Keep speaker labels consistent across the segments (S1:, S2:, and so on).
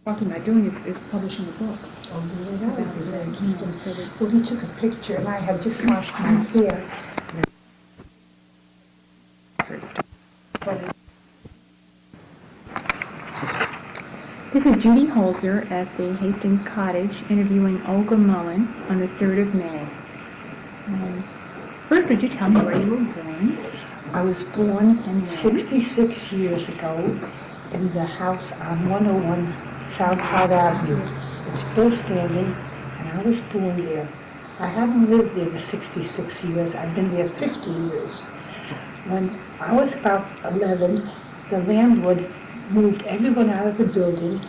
S1: talking about doing is publishing a book.
S2: Oh, really? That would be very interesting.
S1: So that,
S2: Well, we took a picture, and I had just washed my hair.
S1: first. This is Judy Holzer at the Hastings Cottage interviewing Olga Mullen on the 3rd of May. First, would you tell me where you were born?
S2: I was born
S1: And when?
S2: 66 years ago in the house on 101 Southside Avenue. It's still standing, and I was born there. I haven't lived there for 66 years. I've been there 50 years. When I was about 11, the landlord moved everyone out of the building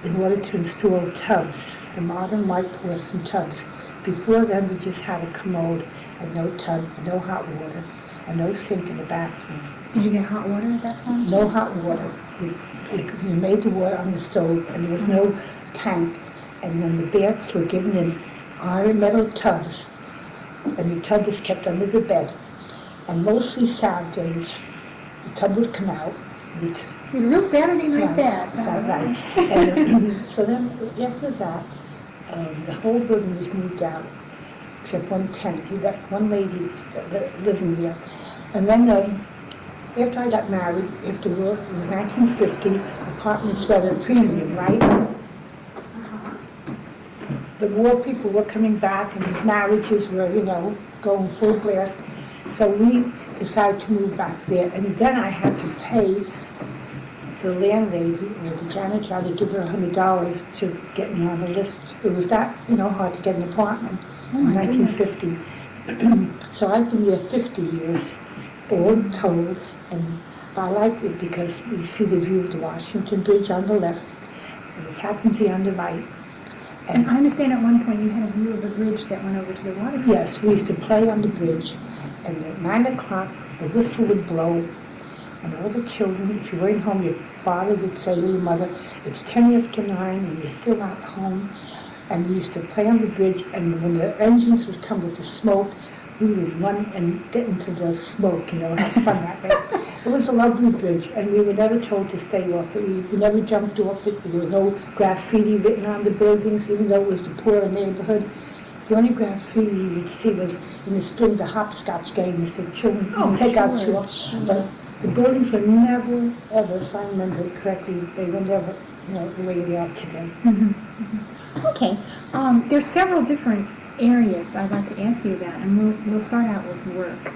S2: in order to install tubs, the modern white porcelain tubs. Before then, we just had a commode and no tub, no hot water, and no sink in the bathroom.
S1: Did you get hot water at that time?
S2: No hot water. We made the water on the stove, and there was no tank. And then the baths were given in iron metal tubs, and the tub was kept under the bed. And mostly Saturdays, the tub would come out.
S1: You had a real Saturday night
S2: Right,
S1: bath.
S2: right. And so then after that, the whole building was moved out, except one tenant. He left one lady living there. And then after I got married, after work, it was 1950, apartments were at a premium, right? The war people were coming back and marriages were, going full blast. So we decided to move back there. And then I had to pay the landlady or the janitor to give her $100 to get me on the list. It was that, hard to get an apartment in 1950. So I've been there 50 years, all told, and I liked it because you see the view of the Washington Bridge on the left, and the Tappan Zee on the right.
S1: And I understand at one point you had a view of a bridge that went over to the waterfront.
S2: Yes, we used to play on the bridge, and at 9 o'clock the whistle would blow, and all the children, if you weren't home, your father would say to your mother, it's 10 after 9 and you're still not home. And we used to play on the bridge, and when the engines would come with the smoke, we would run and get into the smoke, have fun that way. It was a lovely bridge, and we were never told to stay off it. We never jumped off it. There was no graffiti written on the buildings, even though it was the poorer neighborhood. The only graffiti you would see was in the spring, the hopscotch games that children take out to. But the buildings were never, ever, if I remember correctly, they were never, the way they are today.
S1: Mm-hmm. Mm-hmm. Okay. There's several different areas I'd like to ask you about, and we'll start out with work.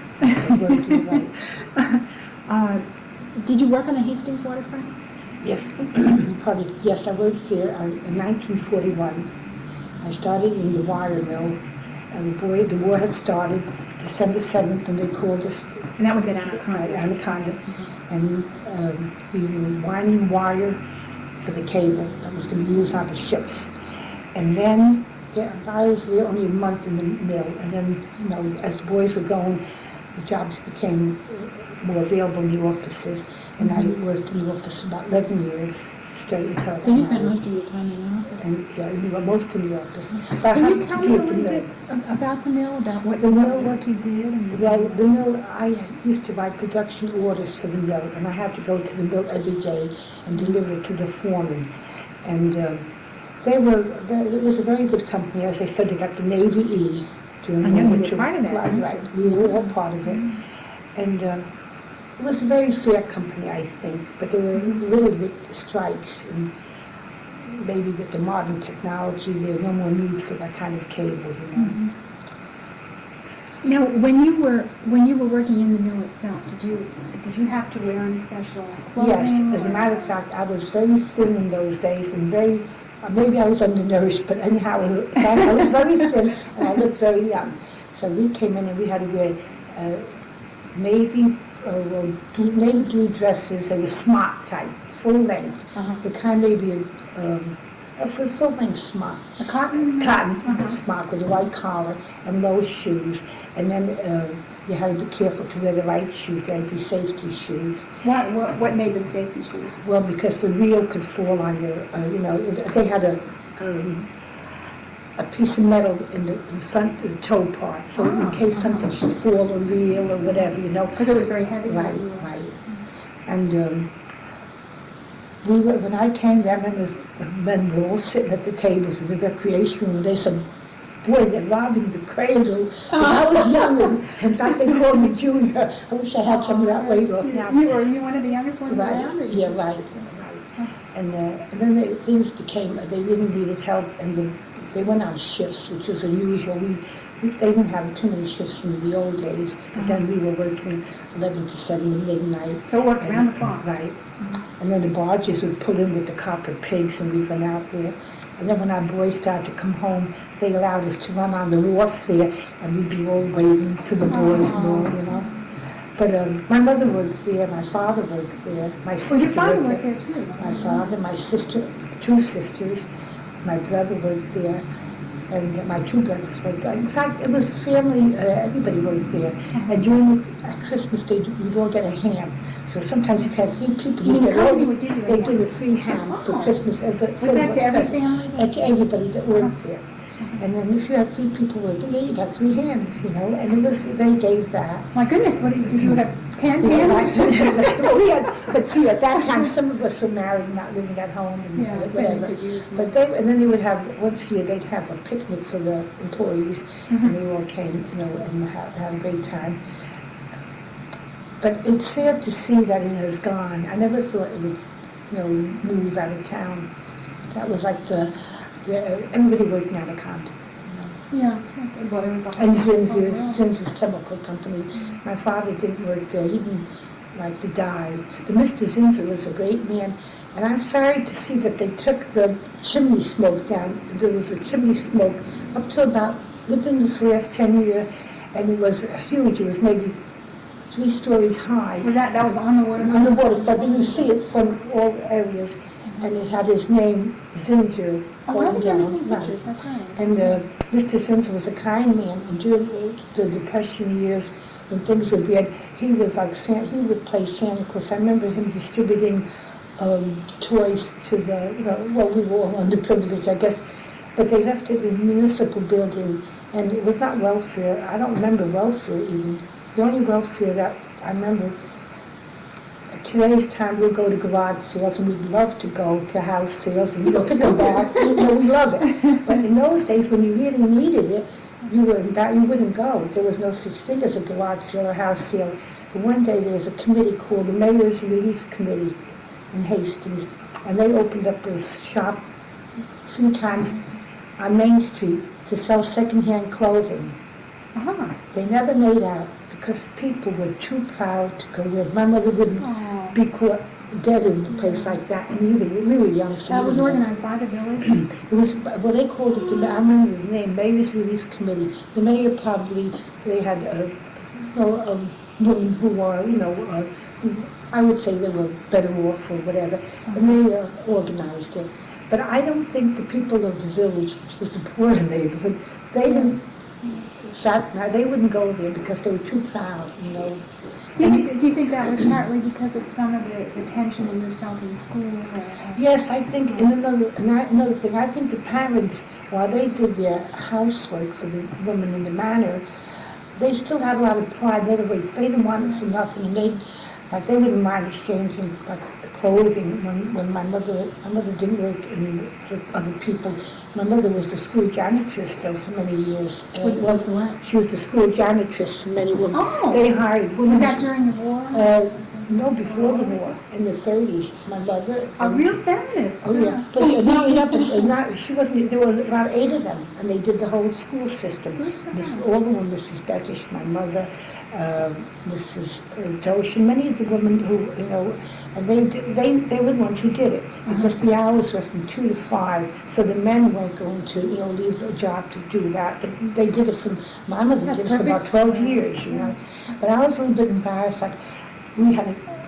S1: Did you work on the Hastings waterfront?
S2: Yes, yes, I worked there in 1941. I started in the wire mill, and the war had started December 7th, and they called us.
S1: And that was at Anaconda.
S2: Anaconda. Mm-hmm. And we were winding wire for the cable that was going to be used on the ships. And then, I was there only a month in the mill, and then, as the boys were going, the jobs became more available in the offices, and I worked in the office for about 11 years straight until.
S1: So you spent most of your time in the office?
S2: And most in the office.
S1: Can you tell me a little bit about the mill, about what work you did?
S2: Well, the mill, I used to write production orders for the mill, and I had to go to the mill every day and deliver it to the foreman. And it was a very good company. As I said, they got the Navy E.
S1: I know you were part of that.
S2: Right. We were all part of it. And it was a very fair company, I think, but there were little bit strikes, and maybe with the modern technology, there's no more need for that kind of cable,
S1: Mm-hmm. Now, when you were working in the mill itself, did you have to wear any special clothing?
S2: Yes, as a matter of fact, I was very thin in those days, and maybe I was undernourished, but anyhow, I was very thin, and I looked very young. So we came in and we had to wear navy blue dresses. They were smock type, full length.
S1: Uh-huh.
S2: The kind maybe a full length smock.
S1: A cotton
S2: smock with a white collar and low shoes. And then you had to be careful to wear the right shoes. They had to be safety shoes.
S1: What made them safety shoes?
S2: Well, because the reel could fall on your, they had a piece of metal in the front of the toe part, so in case something should fall or reel or whatever,
S1: Because it was very heavy.
S2: Right. And when I came there, men were all sitting at the tables in the recreation room, and they said, boy, they're robbing the cradle. When I was younger, in fact, they called me Junior. I wish I had some of that weight off now.
S1: Were you one of the youngest ones
S2: Right.
S1: around? Or you
S2: Yeah,
S1: just-
S2: right. And then things became, they really needed help, and they went on shifts, which was unusual. They didn't have too many shifts in the old days, but then we were working 11 to 7 midnight.
S1: So it worked around the clock.
S2: Right. And then the barges would pull in with the copper pigs, and we'd run out there. And then when our boys started to come home, they allowed us to run on the wharf there, and we'd be all waving to the boys more, you know. But my mother worked there, my father worked there, my sister
S1: Well, your father
S2: worked
S1: worked there too.
S2: My father, my sister, 2 sisters, my brother worked there, and my 2 brothers worked there. In fact, it was family, everybody worked there. And during Christmas, you'd all get a ham. So sometimes if you had 3 people,
S1: You mean
S2: get
S1: the
S2: all,
S1: company would give you a
S2: they
S1: ham?
S2: did a free ham for
S1: Oh.
S2: Christmas as a
S1: Was that to every family?
S2: To everybody that worked there. And then if you had 3 people working there, you got 3 hams, you know, and they gave that.
S1: My goodness, what did you have 10
S2: Yeah,
S1: hands?
S2: right. But see, at that time, some of us were married, not living at home, and
S1: Yeah, so you
S2: whatever.
S1: could use more.
S2: But and then they would have, once a year, they'd have a picnic for the employees, and they all came, you know, and had a great time. But it's sad to see that it has gone. I never thought it would, you know, move out of town. That was like everybody working out of Compton.
S1: Yeah, well, there was a
S2: And
S1: whole
S2: Zins's
S1: world.
S2: chemical company. My father didn't work there. He didn't like to die. But Mr. Zinsser was a great man. And I'm sorry to see that they took the chimney smoke down. There was a chimney smoke up to about, within this last 10 years, and it was huge. It was maybe 3 stories high.
S1: That was on the water?
S2: On the waterfront, and you see it from all areas. And it had his name, Zinsser.
S1: Oh, I haven't ever
S2: down.
S1: seen
S2: Right.
S1: pictures, that's right.
S2: And Mr. Zinsser was a kind man, and during the Depression years, when things were bad, he was like he would play Santa Claus. I remember him distributing toys to the, you know, well, we were all underprivileged, I guess, but they left it in the municipal building, and it was not welfare. I don't remember welfare even. The only welfare that I remember, at today's time, we'll go to garage sales, and we'd love to go to house sales, and pick them back. You know, we love it. But in those days, when you really needed it, you wouldn't go. There was no such thing as a garage sale or house sale. But one day there was a committee called the Mayor's Relief Committee in Hastings, and they opened up a shop a few times on Main Street to sell secondhand clothing.
S1: Uh-huh.
S2: They never made out because people were too proud to go in. My mother wouldn't
S1: Oh.
S2: be caught dead in a place like that, and either we were young. So
S1: That
S2: we
S1: was
S2: didn't know.
S1: organized by the village?
S2: It was, well, they called it, I remember the name, Mayor's Relief Committee. The mayor probably, they had a women who were, you know, I would say they were better off or whatever, and they organized it. But I don't think the people of the village, which was the poorer neighborhood, they didn't, they wouldn't go there because they were too proud, you know.
S1: Do you think that was partly because of some of the tension that you felt in school? Or,
S2: Yes, I think, and another thing, I think the parents, while they did their housework for the women in the manor, they still had a lot of pride. In other words, they didn't want it for nothing, and they wouldn't mind exchanging clothing. When my mother didn't work for other people. My mother was the school janitress though for many years.
S1: Was the what?
S2: She was the school janitress for many women.
S1: Oh.
S2: They hired women.
S1: Was that during the war?
S2: No, before the war, in the 30s. My mother.
S1: A real feminist.
S2: Oh, yeah. But she wasn't, there was about 8 of them, and they did the whole school system. All of them, Mrs. Beckish, my mother, Mrs. Dosh, and many of the women who, you know, and they were the ones who did it, because the hours were from 2 to 5, so the men weren't going to, you know, leave a job to do that, but they did it my mother
S1: That's
S2: did it for about
S1: perfect.
S2: 12 years, you know. But I was a little bit embarrassed, like,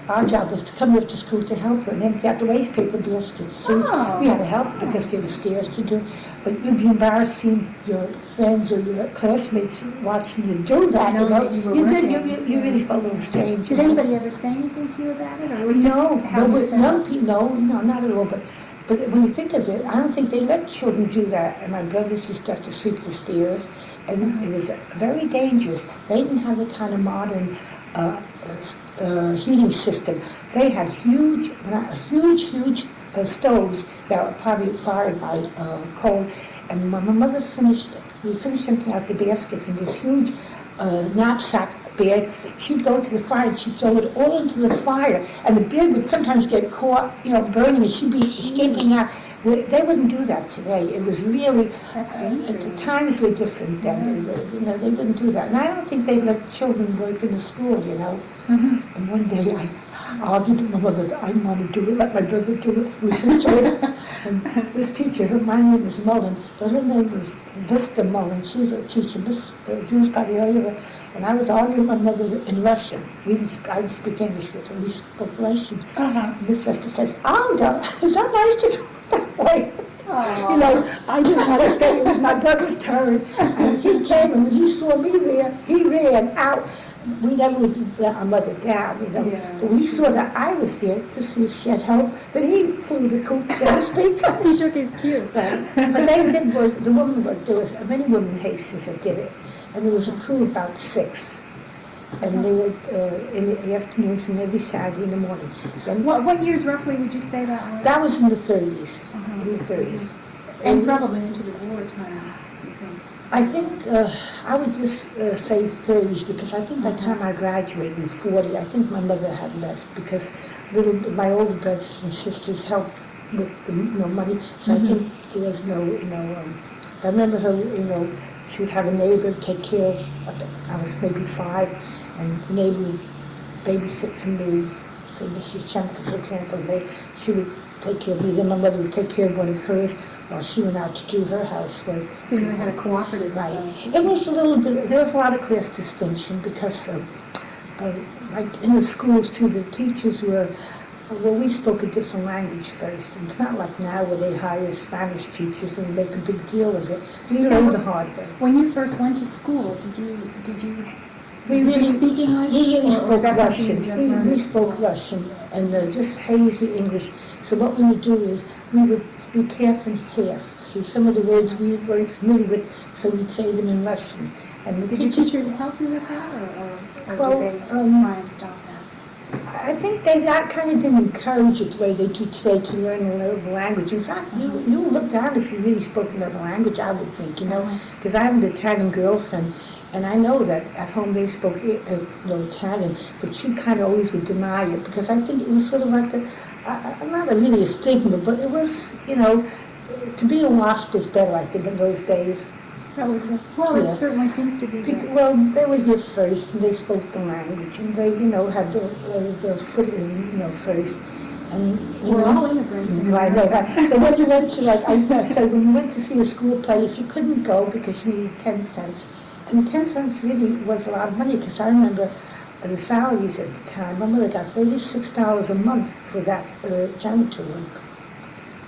S2: our job was to come up to school to help her and empty out the waste paper baskets. See,
S1: Oh.
S2: we had to help because there were stairs to do. But you'd be embarrassed seeing your friends or your classmates watching you do that.
S1: Knowing that you were working.
S2: You really felt a little strange.
S1: Did anybody ever say anything to you about it, or it was just
S2: No,
S1: how you felt?
S2: no, not at all. But when you think of it, I don't think they let children do that. And my brothers used to have to sweep the stairs, and it was very dangerous. They didn't have the kind of modern heating system. They had huge stoves that were probably fired by coal. And when my mother we finished emptying out the baskets in this huge knapsack bag, she'd go to the fire and she'd throw it all into the fire. And the bag would sometimes get caught, burning, and she'd be escaping out. They wouldn't do that today. It was really,
S1: That's dangerous.
S2: the times were different then. They wouldn't do that. And I don't think they'd let children work in the school,
S1: Mm-hmm.
S2: And one day I argued with my mother that I didn't want to do it, let my brother do it. We situated. And this teacher, my name was Mullen, but her name was Vista Mullen. She was a teacher, Jewish probably earlier. And I was arguing with my mother in Russian. I didn't speak English with her, we spoke Russian.
S1: Uh-huh.
S2: And Miss Vista says, Olga, is that nice to do it that way? I didn't want to stay. It was my brother's turn. And he came, and when he saw me there, he ran out. We never would let our mother down,
S1: Yeah.
S2: But when he saw that I was there to see if she had help, then he flew the coop, so to speak.
S1: He took his cue.
S2: But they did work, the women worked. There was many women in Hastings that did it. And there was a crew of about 6. And they worked in the afternoons and every Saturday in the morning. And
S1: What years roughly would you say that was?
S2: that was in the 30s.
S1: Uh-huh.
S2: In the 30s.
S1: And probably into the wartime, you think.
S2: I think I would just say 30s, because I think by the time I graduated in 40, I think my mother had left, because my older brothers and sisters helped with the money. So I think there was no. I remember her. She would have a neighbor take care of. I was maybe 5, and the neighbor would babysit for me. So Mrs. Chemka, for example, she would take care of me. Then my mother would take care of one of hers while she went out to do her housework.
S1: So you had a cooperative.
S2: Right. It was a little bit, there was a lot of class distinction, because like in the schools too, the teachers we spoke a different language first. And it's not like now where they hire Spanish teachers and make a big deal of it. We learned the hard way.
S1: When you first went to school, did you Did you speak English?
S2: We really
S1: Or
S2: spoke
S1: was that something
S2: Russian.
S1: you just learned
S2: We
S1: at
S2: spoke
S1: school?
S2: Russian and just hazy English. So what we would do is we would speak half and half. See, some of the words we weren't familiar with, so we'd say them in Russian. And the
S1: Did your teachers help you with that, or
S2: Well,
S1: did they try and stop that?
S2: I think they kind of didn't encourage it the way they do today to learn another language. In fact, you look down if you really spoke another language, I would think, because I have an Italian girlfriend, and I know that at home they spoke Italian, but she kind of always would deny it, because I think it was sort of like not really a stigma, but it was, to be a WASP was better, I think, in those days.
S1: That was, well,
S2: Yeah.
S1: it certainly seems to be.
S2: Well, they were here first, and they spoke the language, and they, had their foot in, first. And
S1: We're all immigrants.
S2: I know that. So when you went to, I said, when you went to see a school play, if you couldn't go because you needed 10 cents, and 10 cents really was a lot of money, because I remember the salaries at the time. My mother got $36 a month for that janitor work.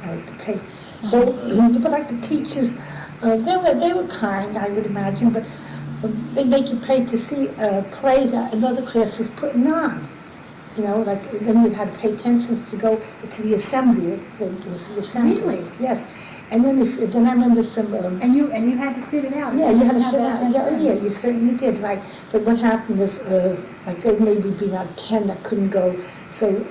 S2: That was to pay. So, but like the teachers, they were kind, I would imagine, but they make you pay to see a play that another class is putting on. Then you had to pay 10 cents to go to the assembly. It was the assembly.
S1: Really?
S2: Yes. And then I remember some.
S1: And you had to sit it out.
S2: Yeah, you had to
S1: have
S2: sit
S1: that
S2: out.
S1: 10
S2: Yeah,
S1: cents.
S2: you certainly did, right. But what happened was, there maybe be about 10 that couldn't go. So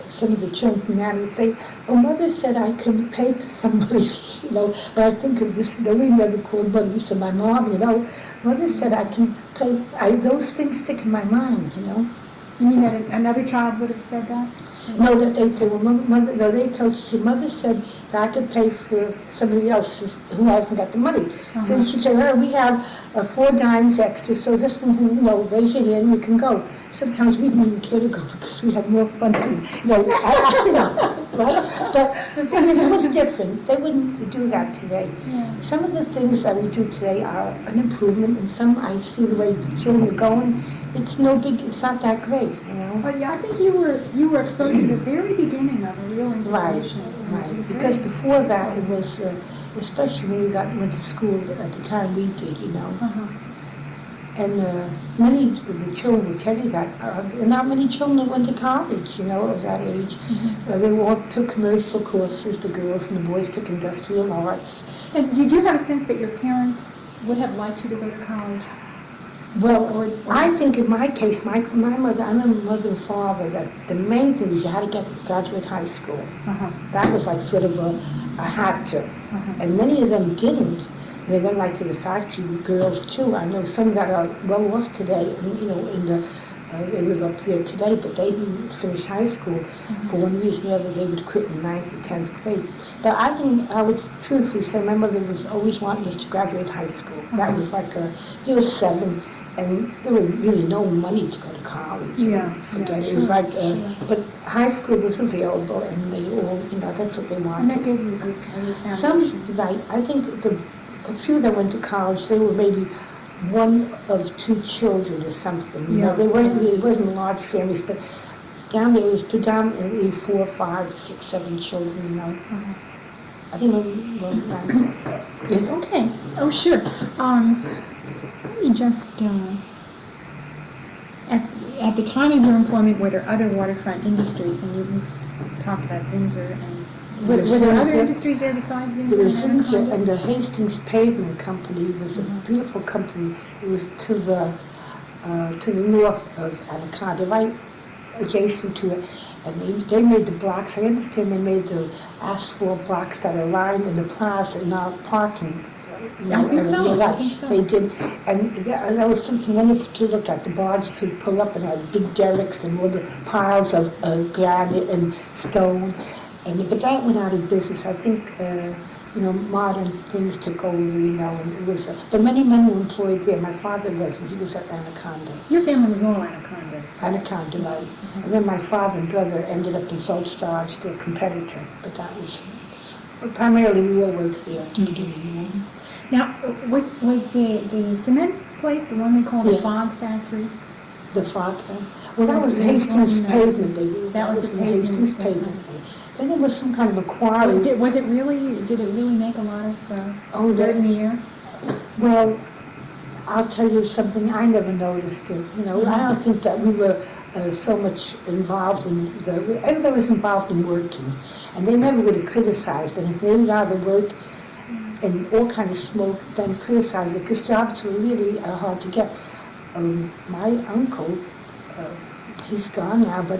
S2: some of the children from that would say, "Oh, Mother said I couldn't pay for somebody," But I think of this. We never called Mother. We said my mom. Mother said I can pay. Those things stick in my mind.
S1: You mean that another child would have said that?
S2: No, that they'd say, well, Mother. No, they told you. Mother said that I could pay for somebody else who hasn't got the money. So she said, "Oh, we have 4 dimes extra. So this one, raise your hand, you can go." Sometimes we didn't even care to go because we had more fun than, right? But the thing is, it was different. They wouldn't do that today.
S1: Yeah.
S2: Some of the things that we do today are an improvement, and some I see the way the children are going. It's not that great,
S1: But yeah, I think you were exposed to the very beginning of a real integration.
S2: Right. Because before that, it was, especially when we went to school at the time we did,
S1: Uh-huh.
S2: And many of the children will tell you that. Not many children went to college, of that age. They all took commercial courses, the girls, and the boys took industrial arts.
S1: And did you have a sense that your parents would have liked you to go to college?
S2: Well,
S1: Or-
S2: I think in my case, my mother, I remember mother and father, that the main thing was you had to get to graduate high school. That was like sort of a had to. And many of them didn't. They went like to the factory, girls too. I know some that are well off today, you know, they live up there today, but they didn't finish high school. For one reason or other, they would quit in 9th or 10th grade. But I think I would truthfully say my mother was always wanting us to graduate high school. That was like there was 7, and there was really no money to go to college. Forget it. It was like, but high school was available, and they all, you know, that's what they wanted.
S1: And that gave you a good foundation.
S2: Some, right, I think a few that went to college, they were maybe one of 2 children or something. You know, they weren't really, it wasn't large families, but down there it was predominantly 4, 5, 6, 7 children, you know. I don't know.
S1: Okay. Oh, sure. You just, at the time of your employment, were there other waterfront industries? And you've talked about Zinsser, and were there other industries there besides Zinsser?
S2: There was Zinsser, and the Hastings Pavement Company was a beautiful company. It was to the north of Anaconda, right adjacent to it. And they made the blocks. I understand they made the asphalt blocks that are lined in the plaza and now parking.
S1: I think so.
S2: Right.
S1: I think so.
S2: They did, and that was something wonderful to look at. The barges would pull up and have big derricks and all the piles of granite and stone. But that went out of business. I think, you know, modern things took over, you know, and it was, but many men were employed there. My father wasn't. He was at Anaconda.
S1: Your family was all Anaconda.
S2: Anaconda, right. And then my father and brother ended up in Phelps Dodge, their competitor. But that was, primarily we all worked there at the beginning.
S1: Now, was the cement place the one they called the Fog Factory?
S2: The Fog Factory? Well, that was the Hastings Pavement.
S1: That was the
S2: Hastings Pavement. Then there was some kind of a quarry.
S1: Did it really make a lot of dirt in the air?
S2: Well, I'll tell you something, I never noticed it. You know, I don't think that we were so much involved everybody was involved in working, and they never would have criticized. And if they would rather work and all kind of smoke than criticize it, because jobs were really hard to get. My uncle, he's gone now, but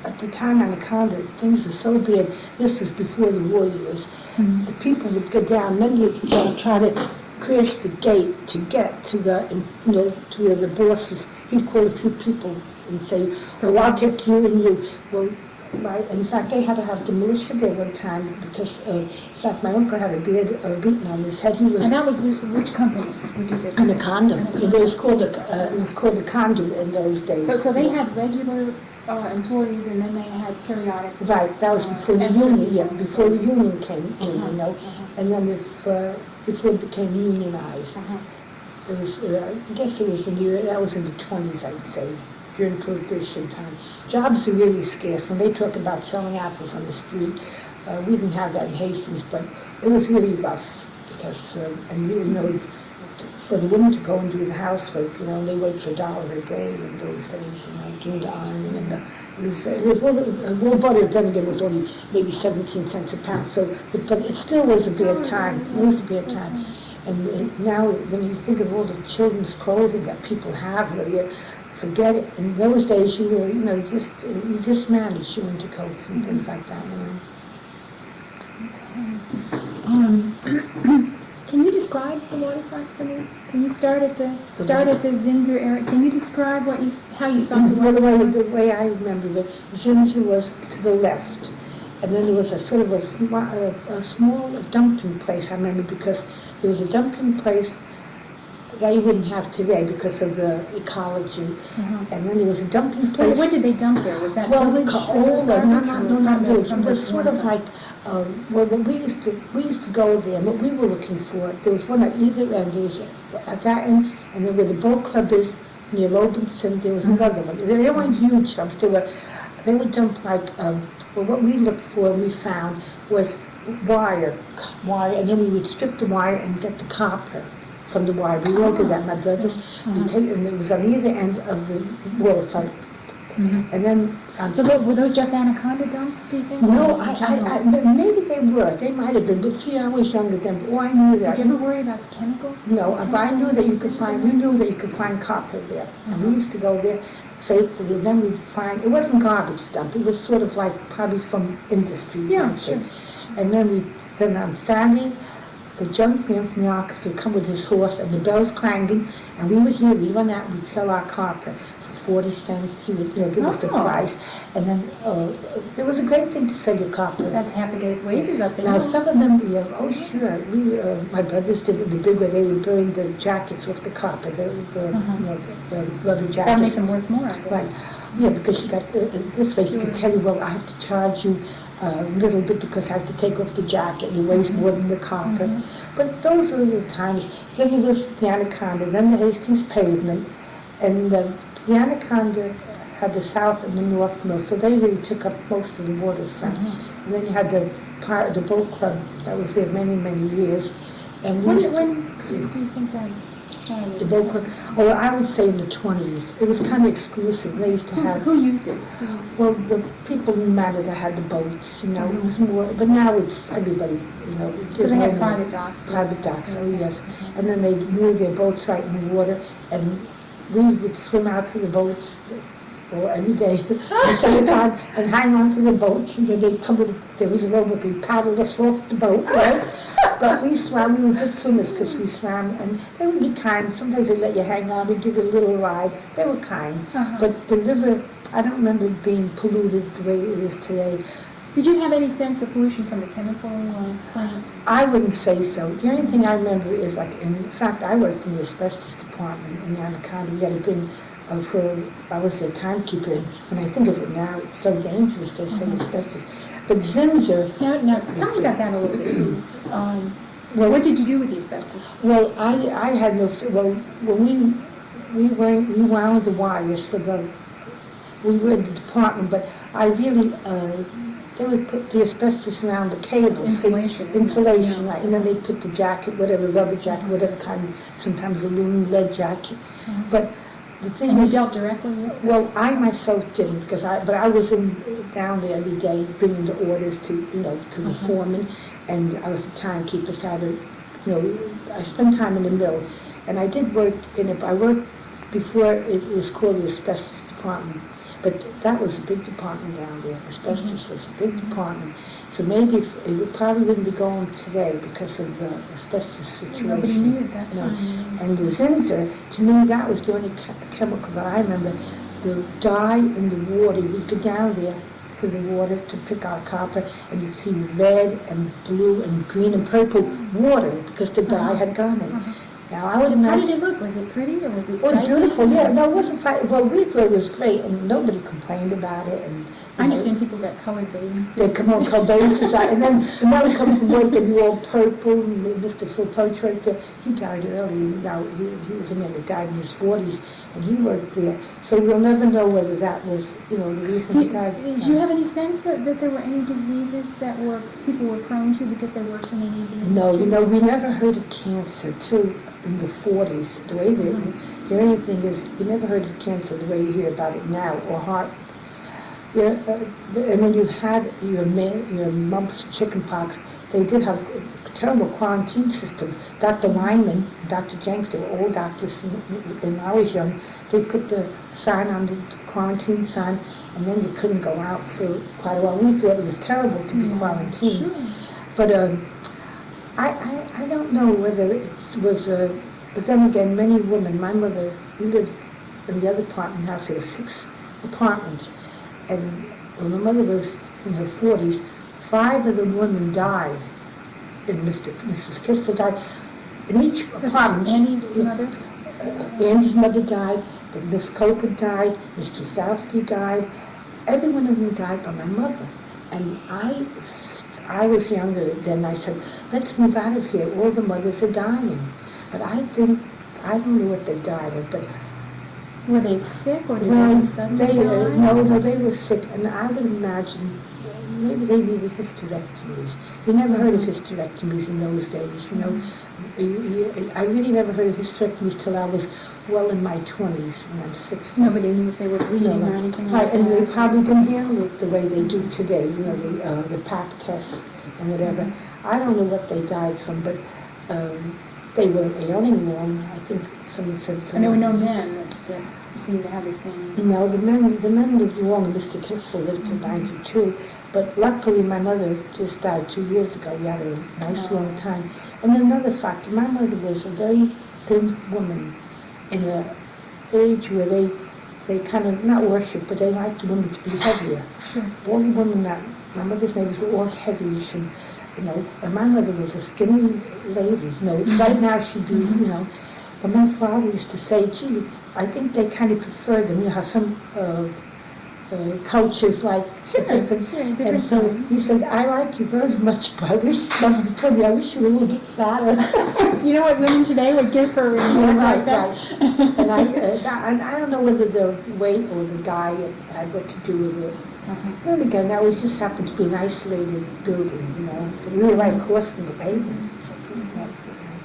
S2: at the time Anaconda, things were so bad. This was before the war years. The people would go down, men would try to crash the gate to get to the, you know, to where the bosses. He'd call a few people and say, "Well, I'll take you and you." Well, in fact, they had to have the militia there one time because, in fact, my uncle had a beaten on his head.
S1: And that was which company would do this?
S2: Anaconda. It was called a conduit in those days.
S1: So they had regular employees, and then they had periodic.
S2: Right. That was before the union. Yeah, before the union came in, you know, and then before it became unionized. It was. I guess it was that was in the 20s, I'd say, during Prohibition time. Jobs were really scarce. When they talk about selling apples on the street, we didn't have that in Hastings, but it was really rough because, and you know, for the women to go and do the housework, you know, they worked for $1 a day in those days, you know, doing the ironing and it was well, butter then again was only maybe 17 cents a pound. So, but it still was a bad time. It was a bad time. And now, when you think of all the children's clothing that people have, you forget it. In those days, you were, you know, you just managed your winter coats and things like that. You know.
S1: Can you describe the waterfront for me? Can you start at the Zinsser area? Can you describe how you thought the waterfront?
S2: The way I remember it, Zinsser was to the left, and then there was a sort of a small dumping place. I remember because there was a dumping place that you wouldn't have today because of the ecology. And then there was a dumping place.
S1: What did they dump there? Was that
S2: village?
S1: Not
S2: village. It was sort of like, we used to go there, what we were looking for, there was one at either end, there was at that end, and then where the boat club is, near Robinson, there was another one. They weren't huge dumps, they would dump like, what we looked for and we found was wire, and then we would strip the wire and get the copper from the wire. We all did that, my brothers. And it was on either end of the waterfront
S1: Mhm.
S2: And then
S1: So were those just anaconda dumps, do you think?
S2: no,
S1: Or in general?
S2: but maybe they were. They might have been. But see, I was younger then. But all I knew that.
S1: Did you ever worry about the chemical?
S2: No, but I knew that you could
S1: things
S2: find.
S1: in
S2: We
S1: there?
S2: knew that you could find copper there, and we
S1: Uh-huh.
S2: used to go there faithfully. And then we'd find. It wasn't garbage dump. It was sort of like probably from industry.
S1: Yeah,
S2: I'd say.
S1: sure.
S2: And then on Saturday, the junk man from the office would come with his horse, and the bells clanging, and we would hear. We run out. We'd sell our copper for 40 cents. He would, give us the
S1: Oh.
S2: price, and then it was a great thing to sell your copper.
S1: That's half a day's wages up there.
S2: Now, some of them, oh, sure, my brothers did it in the big way, they would burn the jackets with the copper, the rubber jackets.
S1: That'll make them worth more, I guess.
S2: Right, yeah, because you got, this way he could tell you, well, I have to charge you a little bit because I have to take off the jacket, and it weighs more than the copper. But those were the times. Then there was the Anaconda, then the Hastings pavement, and the Anaconda had the south and the north mill, so they really took up most of the waterfront. And then you had the boat club that was there many, many years. And
S1: When
S2: we
S1: do you think that started?
S2: the boat club, oh, I would say in the 20s. It was kind of exclusive. They used to have,
S1: Who used it?
S2: well, the people who mattered that had the boats, it was more, but now it's everybody,
S1: So
S2: there's
S1: they
S2: no
S1: had
S2: more.
S1: private docks? there.
S2: Private docks, oh yes. And then they moored their boats right in the water, and we would swim out to the boats, or every day, in the summertime, and hang on to the boats, and then they'd come with, there was a rowboat, they'd paddle us off the boat, right? But we were good swimmers because we swam, and they would be kind. Sometimes they'd let you hang on, they'd give you a little ride. They were kind. But the river, I don't remember it being polluted the way it is today.
S1: Did you have any sense of pollution from the chemical plant?
S2: I wouldn't say so. The only thing I remember is, like, in fact, I worked in the asbestos department in Anaconda. You had to bring, I was a timekeeper, and when I think of it now, it's so dangerous to say asbestos. But Zinsser...
S1: Now, tell me about that a little bit.
S2: Well,
S1: what did you do with the asbestos?
S2: Well, I had no, when we wound the wires for we were in the department, but I really, they would put the asbestos around the cables.
S1: Insulation.
S2: Insulation,
S1: Yeah.
S2: right, and then they put the jacket, whatever, rubber jacket, whatever kind, sometimes aluminum lead jacket. But the thing
S1: And you
S2: is,
S1: dealt directly with it?
S2: well, I myself didn't, because I was down there every day bringing the orders to the foreman, and I was the timekeeper, so I spent time in the mill, and I did work in it. I worked before it was called the asbestos department, but that was a big department down there. Asbestos was a big department, so maybe it probably wouldn't be going today because of the asbestos situation.
S1: Nobody knew at that
S2: No.
S1: time.
S2: And the Zinsser, to me, that was the only chemical that I remember. The dye in the water, you'd go down there to the water to pick out copper, and you'd see red and blue and green and purple water because the dye had gone in. Now, I would
S1: How
S2: imagine...
S1: did it look? Was it pretty, or was it
S2: It was
S1: bright?
S2: beautiful, yeah. No, it wasn't well, we thought it was great, and nobody complained about it, and...
S1: I understand people got colored bathing suits.
S2: They come on, call bases, right? And then another come from work, they'd be all purple, and Mr. Phil Poach right there, he died early. Now, he was a man that died in his 40s, and he worked there. So we'll never know whether that was, the reason he died.
S1: Did you have any sense that there were any diseases that people were prone to because they worked in any of the
S2: No,
S1: industries?
S2: we never heard of cancer, too, in the 40s. The way the only thing is, we never heard of cancer the way you hear about it now, or heart. Yeah, and when you had your mumps, chickenpox, they did have a terrible quarantine system. Dr. Wyman, Dr. Jenks, they were old doctors when I was young. They put the sign on the quarantine sign, and then you couldn't go out for quite a while. We thought it was terrible to be quarantined.
S1: Sure.
S2: But I don't know whether it was, but then again, many women, my mother, we lived in the other apartment house, there were 6 apartments. And when my mother was in her 40s, 5 of the women died. And Mrs. Kistler died. In each apartment.
S1: Annie's mother?
S2: Andy's mother died. Miss Coper died. Mr. Stowski died. Every one of them died by my mother. And I was younger then. I said, let's move out of here. All the mothers are dying. But I don't know what they died of. But
S1: Were they sick, or did
S2: well,
S1: they suddenly die?
S2: no, they were sick, and I would imagine maybe they needed hysterectomies. You never heard of hysterectomies in those days, you know. I really never heard of hysterectomies till I was well in my 20s, and I'm 60.
S1: Nobody knew if they were bleeding or anything like
S2: Right,
S1: that.
S2: and they probably didn't handle it the way they do today, you know, the pap tests and whatever. I don't know what they died from, but they weren't ailing them. I think someone said something.
S1: And there were no men that seemed to have this thing.
S2: No, the men lived long. Mr. Kissel lived to 92, but luckily my mother just died 2 years ago. We had a nice long time. And another factor, my mother was a very thin woman in an age where they kind of, not worship, but they liked women to be heavier.
S1: Sure.
S2: All the women that, my mother's neighbors were all heavyish, and, you know, and my mother was a skinny lady, you know, right now she'd be, you know, but my father used to say, gee, I think they kind of preferred them, you know, how some cultures like different. And so he said, I like you very much, but I wish, I wish you were a little bit fatter.
S1: So you know what women today would give for women like that?
S2: Right. And I don't know whether the weight or the diet had what to do with it. Then again, that was just happened to be an isolated building, you know. But we were right across from the pavement.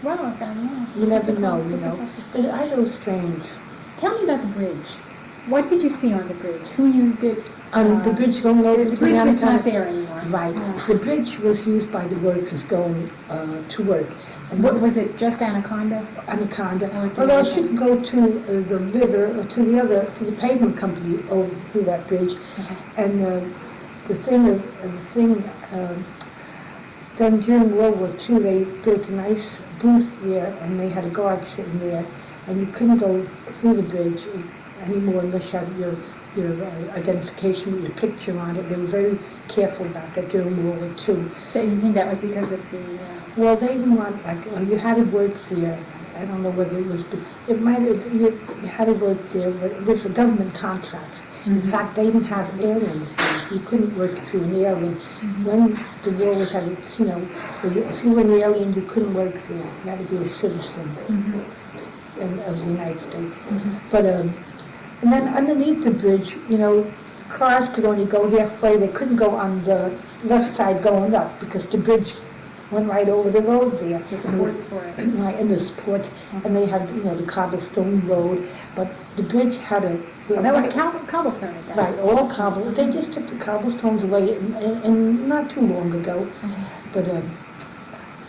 S1: Well, yeah.
S2: You never know, you know. But I know strange.
S1: Tell me about the bridge. What did you see on the bridge? Who used it?
S2: The bridge going over
S1: the bridge that's not there anymore.
S2: Right.
S1: Yeah.
S2: The bridge was used by the workers going to work. And
S1: What was it? Just Anaconda?
S2: Anaconda.
S1: Or did
S2: Although
S1: it-
S2: it shouldn't go to the river or to the pavement company over through that bridge. And then during World War II, they built a nice booth there, and they had a guard sitting there, and you couldn't go through the bridge anymore unless you had your identification with your picture on it. They were very careful about that during World War II.
S1: You think that was because of the...
S2: Well, they didn't want, like, you had to work there. I don't know whether it was, but it might have, you had to work there, but it was a government contracts. In fact, they didn't have aliens there. You couldn't work through an alien. When the war was at its, you know, if you were an alien, you couldn't work there. You had to be a citizen of the United States. But, and then underneath the bridge, you know, cars could only go halfway. They couldn't go on the left side going up because the bridge went right over the road there.
S1: The supports for it.
S2: Right, and the supports, and they had, you know, the cobblestone road, but the bridge had a...
S1: Well, that was cobblestone at that.
S2: Right, all cobble. They just took the cobblestones away and not too long ago. But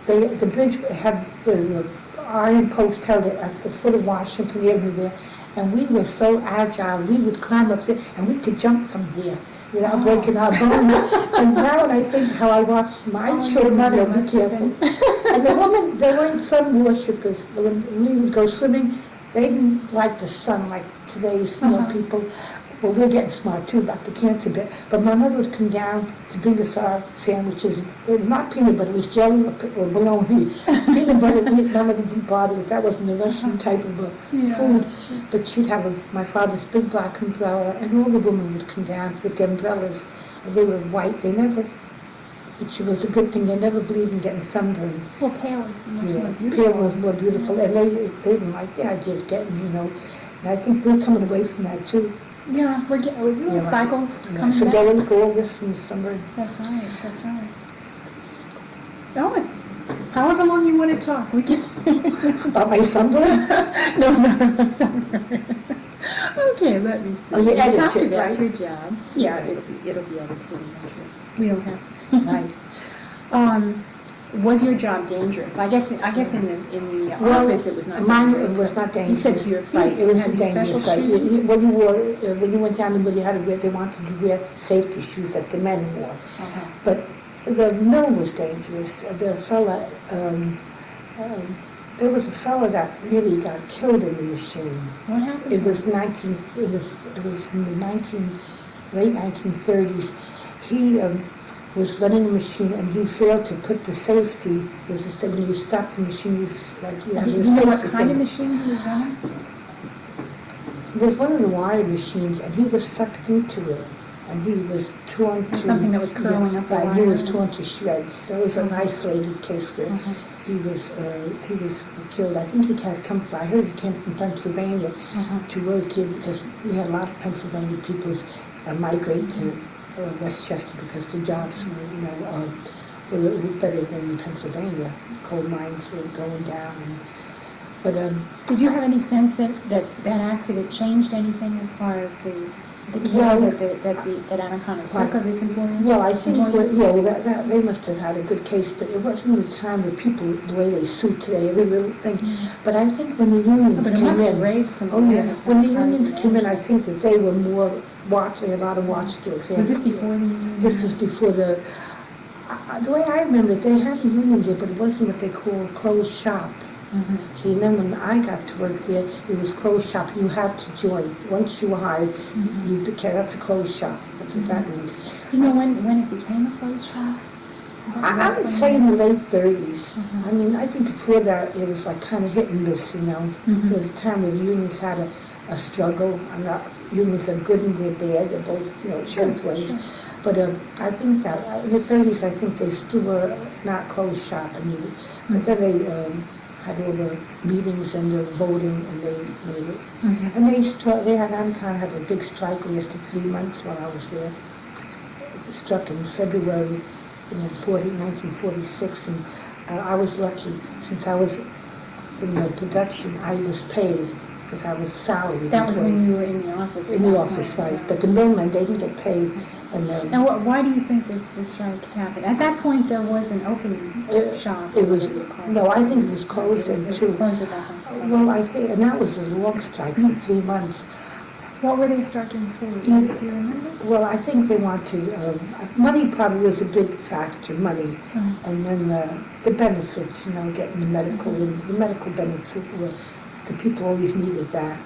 S2: the bridge had the iron post held it at the foot of Washington Avenue there, and we were so agile. We would climb up there, and we could jump from there without breaking our bones. And now when I think how I watched my children,
S1: mother
S2: be
S1: must have
S2: careful. And the women, they weren't sun worshippers. When we would go swimming, they didn't like the sun like today's people. Well, we're getting smart too about the cancer bit. But my mother would come down to bring us our sandwiches. Not peanut butter, it was jelly or bologna. Peanut butter, my mother didn't bother with. That wasn't a Russian type of food. But she'd have my father's big black umbrella, and all the women would come down with their umbrellas. And they were white. They never, which was a good thing, they never believed in getting sunburned.
S1: Well, pale was much more beautiful.
S2: Pale was more beautiful. And they didn't like the idea of getting, you know. And I think we're coming away from that too.
S1: Yeah, we're getting cycles coming
S2: So
S1: back.
S2: go and go this from the summer.
S1: That's right, that's right. Oh, it's however long you want to talk, we can.
S2: About my sunburn?
S1: No, not about sunburn. Okay, let me see.
S2: Oh, you edit
S1: talked
S2: it,
S1: about
S2: right?
S1: your job. Yeah, it'll be edited. I'm sure. We don't have.
S2: Right.
S1: Was your job dangerous? I guess in the office it was not
S2: Mine
S1: dangerous.
S2: was not dangerous.
S1: You said to your feet.
S2: Right, it wasn't
S1: had these
S2: dangerous.
S1: special
S2: Right.
S1: shoes?
S2: When you went down the mill, you had to wear, they wanted you to wear safety shoes that the men wore. But the mill was dangerous. The fella, there was a fella that really got killed in the machine.
S1: What happened?
S2: It was in the late 1930s. He was running a machine and he failed to put the safety. When you stop the machine, you have
S1: Do
S2: the
S1: you know what
S2: safety
S1: kind of
S2: thing.
S1: machine he was running?
S2: It was one of the wire machines, and he was sucked into it, and he was torn to...
S1: Something that was curling up the
S2: Right, he was
S1: wire.
S2: torn to shreds. So it was an isolated case where he was killed. I think I heard he came from Pennsylvania to work here because we had a lot of Pennsylvania people migrate to Westchester because the jobs were better than in Pennsylvania. Coal mines were going down. But
S1: did you have any sense that accident changed anything as far as the care that Anaconda took of its employees?
S2: Well, I think that they must have had a good case, but it wasn't the time where people, the way they sued today, every little thing. But I think when the unions came in, when the unions came in, I think that they were more watching, a lot of watchdogs.
S1: Was this before the union?
S2: This is before the way I remember it, they had a union there, but it wasn't what they call a closed shop.
S1: Mm-hmm.
S2: See, and then when I got to work there, it was closed shop. You had to join. Once you were hired, you became, that's a closed shop. That's what that means.
S1: Do you know when it became a closed shop?
S2: I would say in the late 30s. I mean, I think before that, it was like kind of hit and miss, There was a time where the unions had a struggle. Unions are good and they're bad. They're both, both ways.
S1: Sure.
S2: But I think that in the 30s, I think they still were not closed shop. But then they had all the meetings and the voting, and they made it. And they had a big strike lasted 3 months while I was there. It struck in February in 1946, and I was lucky since I was in the production. I was paid because I was salaried.
S1: That was when you were in the office.
S2: In the office, right? But the millmen, they didn't get paid. And
S1: now, why do you think this strike happened? At that point, there was an opening shop.
S2: It was I think it was closed.
S1: It was closed at that point.
S2: Well, I think, and that was a long strike for 3 months.
S1: What were they striking for? Do you remember?
S2: Well, I think they wanted money. Probably was a big factor, money, and then the benefits. Getting the medical and the medical benefits. The people always needed that.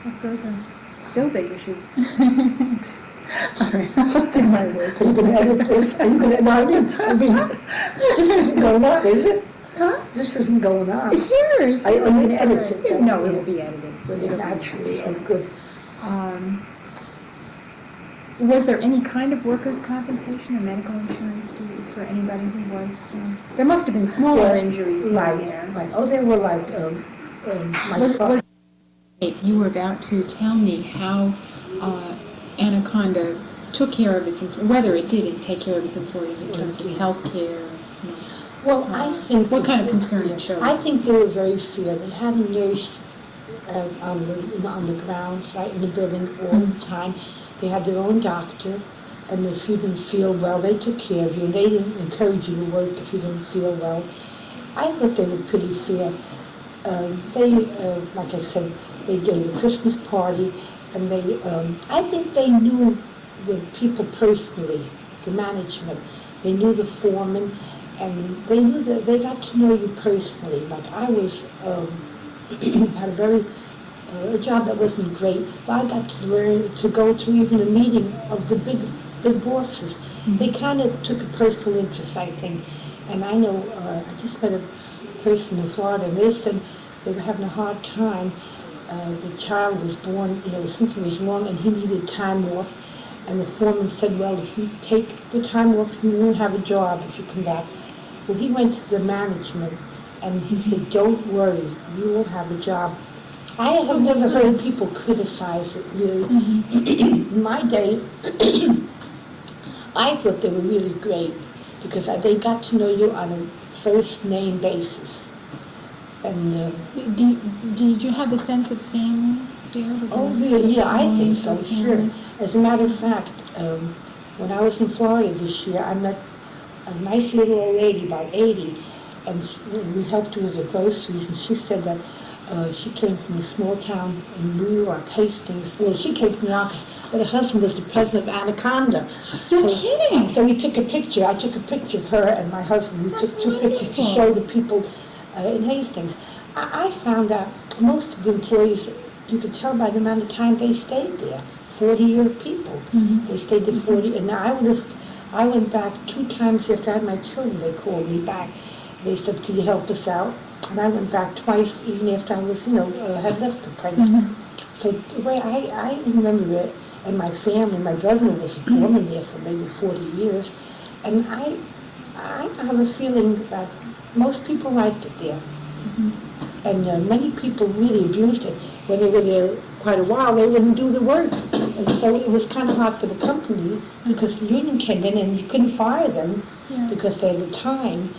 S1: Well, those are still big issues. All right, I'll do my work.
S2: Are you going to edit this? Are you going to? No, I mean, this isn't going on, is it?
S1: Huh?
S2: This isn't going on.
S1: Sure.
S2: I'm going to edit it.
S1: No, it'll be edited.
S2: Naturally, good.
S1: Was there any kind of workers' compensation or medical insurance for anybody who was? There must have been smaller injuries there.
S2: Right. Oh, there were like my father.
S1: You were about to tell me how Anaconda took care of its employees, whether it did take care of its employees in terms of health care.
S2: Well, I think...
S1: What kind of concern it showed?
S2: I think they were very fair. They had a nurse on the grounds, right, in the building all the time. They had their own doctor, and if you didn't feel well, they took care of you. They didn't encourage you to work if you didn't feel well. I thought they were pretty fair. Like I said, they gave a Christmas party, and I think they knew the people personally, the management. They knew the foreman, and they knew that they got to know you personally. Like I was, had a job that wasn't great, but I got to learn to go to even a meeting of the big bosses. They kind of took a personal interest, I think. And I know, I just met a person in Florida, and they said they were having a hard time. The child was born, something was wrong, and he needed time off. And the foreman said, well, if you take the time off, you won't have a job if you come back. Well, he went to the management, and he said, don't worry, you will have a job. I have never heard people criticize it, really. In my day, I thought they were really great, because they got to know you on a first-name basis. And
S1: did you have a sense of family there?
S2: Oh, yeah, I think so, sure. As a matter of fact, when I was in Florida this year, I met a nice little old lady, about 80, and we helped her with her groceries, and she said that she came from a small town in New York, Hastings. Well, she came from New York, but her husband was the president of Anaconda.
S1: You're kidding!
S2: So we took a picture. I took a picture of her and my husband. We took two pictures to show the people in Hastings. I found out most of the employees, you could tell by the amount of time they stayed there, 40-year people. They stayed there 40, and I went back 2 times after I had my children. They called me back. They said, could you help us out? And I went back twice, even after I was, had left the place. So the way I remember it, and my family, my brother was a foreman there for maybe 40 years, and I have a feeling that most people liked it there. And many people really abused it. When they were there quite a while, they wouldn't do the work And so it was kind of hard for the company because the union came in and you couldn't fire them
S1: Yeah.
S2: because they had the time.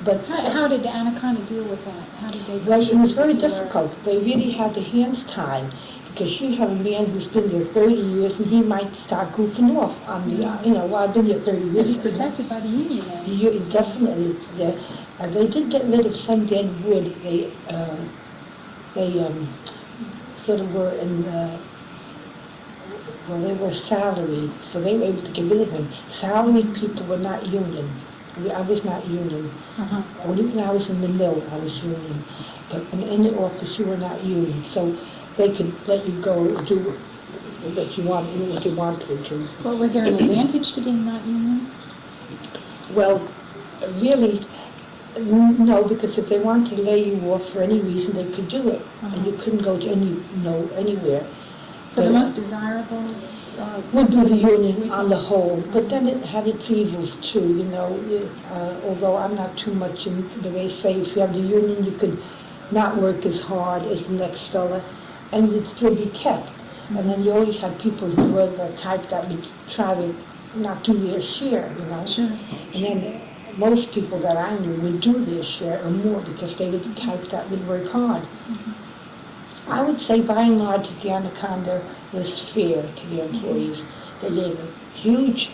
S2: But
S1: How did Anaconda deal with that? How did they?
S2: well, it was very
S1: push it to
S2: difficult. They really had their hands tied because you have a man who's been there 30 years and he might start goofing off on the, well, I've been here 30 years.
S1: It's protected by the union then.
S2: Definitely. They did get rid of some dead wood. They sort of were in the, well, they were salaried, so they were able to get rid of them. Salaried people were not union. I was not union.
S1: Uh-huh.
S2: Only when I was in the mill, I was union. But in the office, you were not union. So they could let you go do what you wanted to.
S1: Well, was there an advantage to being not union?
S2: Well, really, no, because if they wanted to lay you off for any reason, they could do it. And you couldn't go to anywhere.
S1: So the most desirable
S2: would be the union on the whole, but then it had its evils too, although I'm not too much in the way, say, if you have the union, you could not work as hard as the next fella, and you'd still be kept. And then you always had people who were the type that would try to not do their share,
S1: Sure.
S2: And then most people that I knew would do their share or more because they were the type that would work hard. I would say by and large the Anaconda was fair to their employees. They gave a huge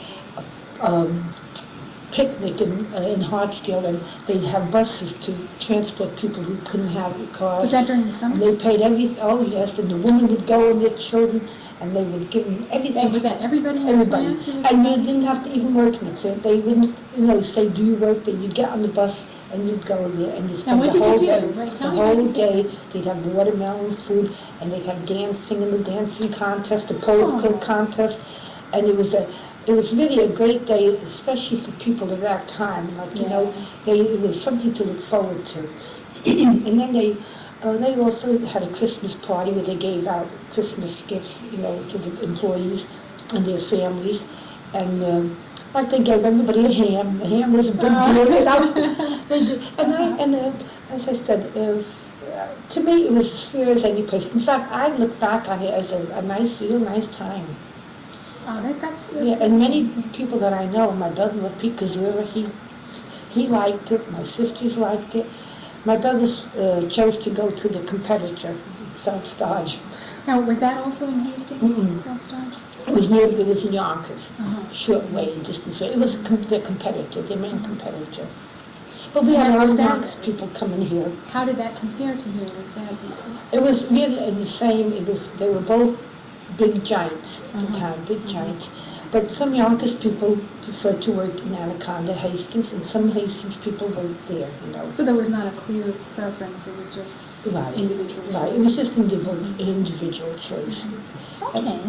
S2: picnic in Hartsdale, and they'd have buses to transport people who couldn't have cars.
S1: Was that during the summer?
S2: And they paid oh yes, and the women would go and their children, and they would give them everything.
S1: Was that everybody in the
S2: Everybody.
S1: plant?
S2: And you didn't have to even work in the plant. They wouldn't, say, do you work there? You'd get on the bus and you'd go there and you'd spend
S1: what
S2: the
S1: did you
S2: whole
S1: do?
S2: day.
S1: Right,
S2: The
S1: tell me
S2: whole
S1: what you
S2: day,
S1: did.
S2: they'd have watermelon food, and they'd have dancing in the dancing contest, the pole contest, and it was really a great day, especially for people at that time. It was something to look forward to. And then they also had a Christmas party where they gave out Christmas gifts, to the employees and their families, and like they gave everybody a ham. The ham was a big deal. They did. And as I said, to me it was as fair as any place. In fact, I look back on it as a real nice time.
S1: Oh, that's
S2: And many people that I know, my brother, Pete Kazura, he liked it. My sisters liked it. My brother chose to go to the competitor, Phelps Dodge.
S1: Now, was that also in Hastings?
S2: Mm-mm.
S1: Phelps Dodge?
S2: It was in Yonkers, short way, distance way. It was their competitor, their main competitor. But we had a lot of Yonkers people coming here.
S1: How did that compare to here? Was that?
S2: It was really the same. They were both big giants at the time, big giants. But some Yonkers people preferred to work in Anaconda, Hastings, and some Hastings people worked there,
S1: So there was not a clear preference, it was just individual choice.
S2: Right, it was just individual choice.
S1: Okay.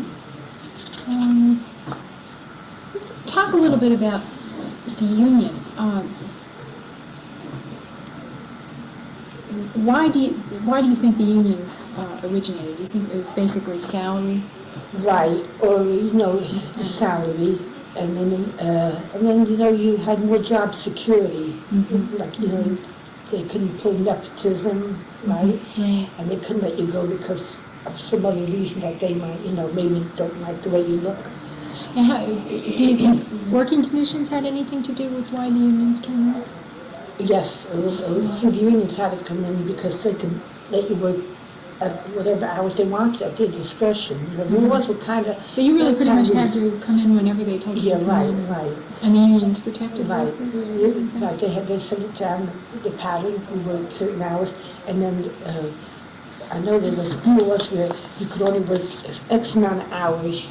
S1: Let's talk a little bit about the unions. Why do you think the unions originated? Do you think it was basically salary?
S2: Right, or salary, and then you had more job security. Like they couldn't pull nepotism, right? And they couldn't let you go because of some other reason that they might, maybe don't like the way you look.
S1: Now, do you think working conditions had anything to do with why the unions came in?
S2: Yes, the unions had to come in because they could let you work at whatever hours they wanted at their discretion. The laws were kind of...
S1: So you really pretty much had to come in whenever they told you to come in?
S2: Yeah, right.
S1: And the unions protected
S2: workers? Right, they set it down, the pattern, we worked certain hours, and then I know there was laws where you could only work X amount of hours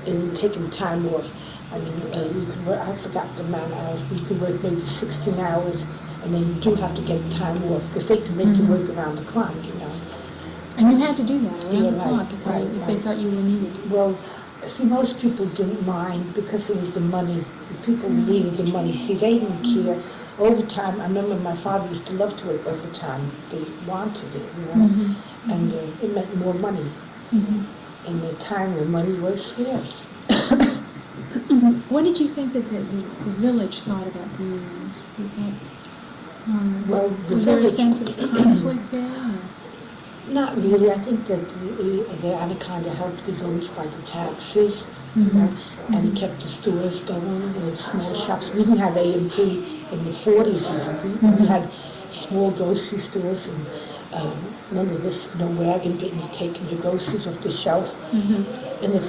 S2: in taking time off. I mean, you could work, I forgot the amount of hours, but you could work maybe 16 hours, and then you do have to get time off, because they can make you work around the clock,
S1: And you had to do that around the clock if they thought you were needed.
S2: Well, see, most people didn't mind because it was the money. The people needed the money. See, they didn't care. Overtime, I remember my father used to love to work overtime. They wanted it, and it meant more money. In the time when money was scarce.
S1: What did you think that the village thought about the unions? Was that,
S2: Well,
S1: was there a sense of conflict there? Or?
S2: Not really. I think that the Anaconda helped the village by the taxes, and it kept the stores going, the small shops. We didn't have A&P in the 40s even. We had small grocery stores and none of this, no wagon getting you taking the groceries off the shelf. And it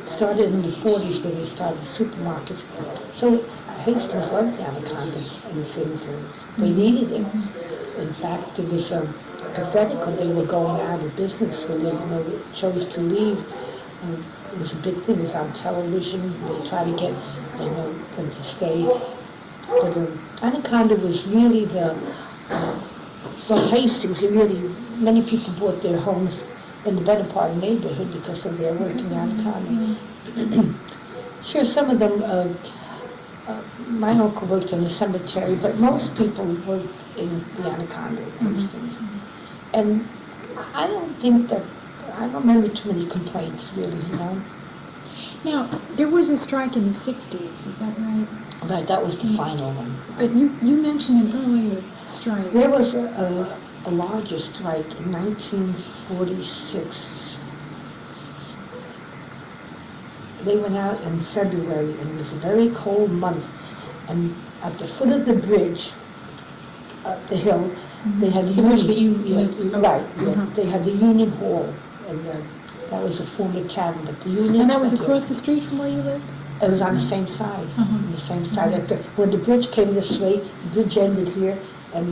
S2: started in the 40s when they started the supermarkets. So Hastings loved the Anaconda and the civil service. They needed it. In fact, it was pathetic when they were going out of business, when they chose to leave. It was a big thing. It was on television. They tried to get them to stay. But Anaconda was really from Hastings, many people bought their homes in the better part of the neighborhood because of their work in Anaconda. Sure, some of them, my uncle worked in the cemetery, but most people worked in the Anaconda in Hastings. And I don't remember too many complaints, really,
S1: Now, there was a strike in the 60s, is that right?
S2: Right, that was the final one.
S1: But you mentioned an earlier strike.
S2: There was a larger strike in 1946. They went out in February, and it was a very cold month. And at the foot of the bridge, up the hill, they had
S1: The bridge that you lived.
S2: Right, they had the Union Hall, and that was a former tavern. But the Union.
S1: And that was across the street from where you lived?
S2: It was on the same side, on the same side. When the bridge came this way, the bridge ended here, and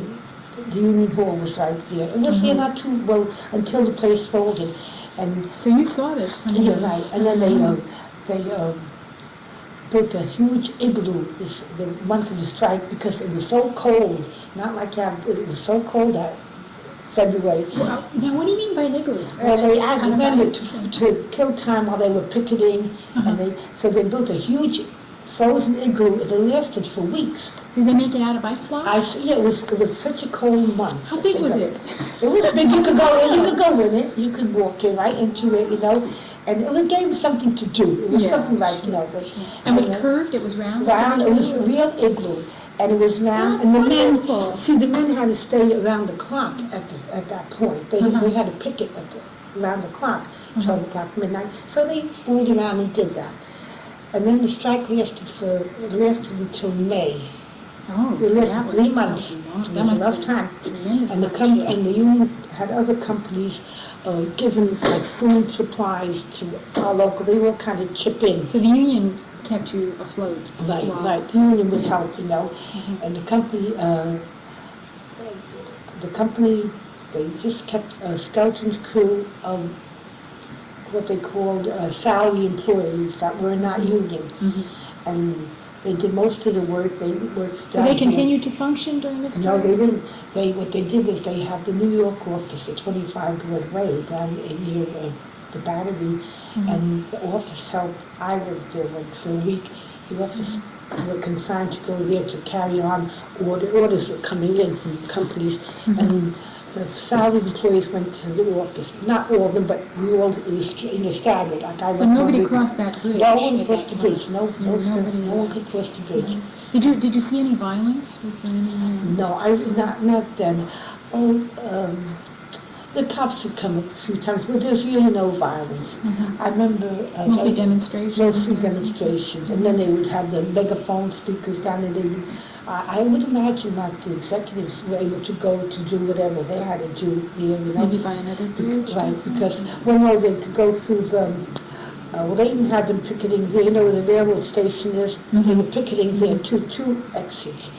S2: the Union Hall was right there. It was there not too well until the place folded. And
S1: so you saw this from here?
S2: Yeah, right. And then they built a huge igloo the month of the strike because it was so cold. Not like it was so cold that February.
S1: Well, now, what do you mean by an igloo?
S2: They added men to kill time while they were picketing, and so they built a huge frozen igloo. It lasted for weeks.
S1: Did they make it out of ice blocks?
S2: Yeah, it was such a cold month.
S1: How big was it?
S2: It was big. You could go in it. You could walk in right into it, and it gave us something to do. It was something like
S1: And was curved. It was round.
S2: Round. It was a real igloo. And it was round, and the men had to stay around the clock at that point. They had to picket around the clock, 12 o'clock, midnight. So they moved around and did that. And then the strike lasted until May.
S1: Oh,
S2: it lasted 3 months. It was enough time. And the union had other companies giving like food supplies to our local. They all kind of chip in.
S1: So the union kept you afloat.
S2: Right. The union would help, and the company, they just kept a skeleton's crew of what they called salary employees that were not union, and they did most of the work. They worked.
S1: So they continued to function during this
S2: No,
S1: time?
S2: they didn't. What they did was they have the New York office at 25 Broadway down near the Battery. And the office helped. I worked there for a week. The office were consigned to go there to carry on orders were coming in from companies, and the salaried employees went to the office. Not all of them, but we all staggered. Like
S1: so nobody crossed that bridge?
S2: No one crossed the bridge. No, sir. No one could cross the bridge.
S1: Did you see any violence? Was there any?
S2: No, not then. The cops would come a few times, but there's really no violence. I remember...
S1: Mostly demonstrations?
S2: Mostly demonstrations. And then they would have the megaphone speakers down there. I would imagine that the executives were able to go to do whatever they had to do here.
S1: Maybe by another bridge?
S2: Right, because they could go through the... they didn't have them picketing there. Where the railroad station is? They were picketing there, two exits.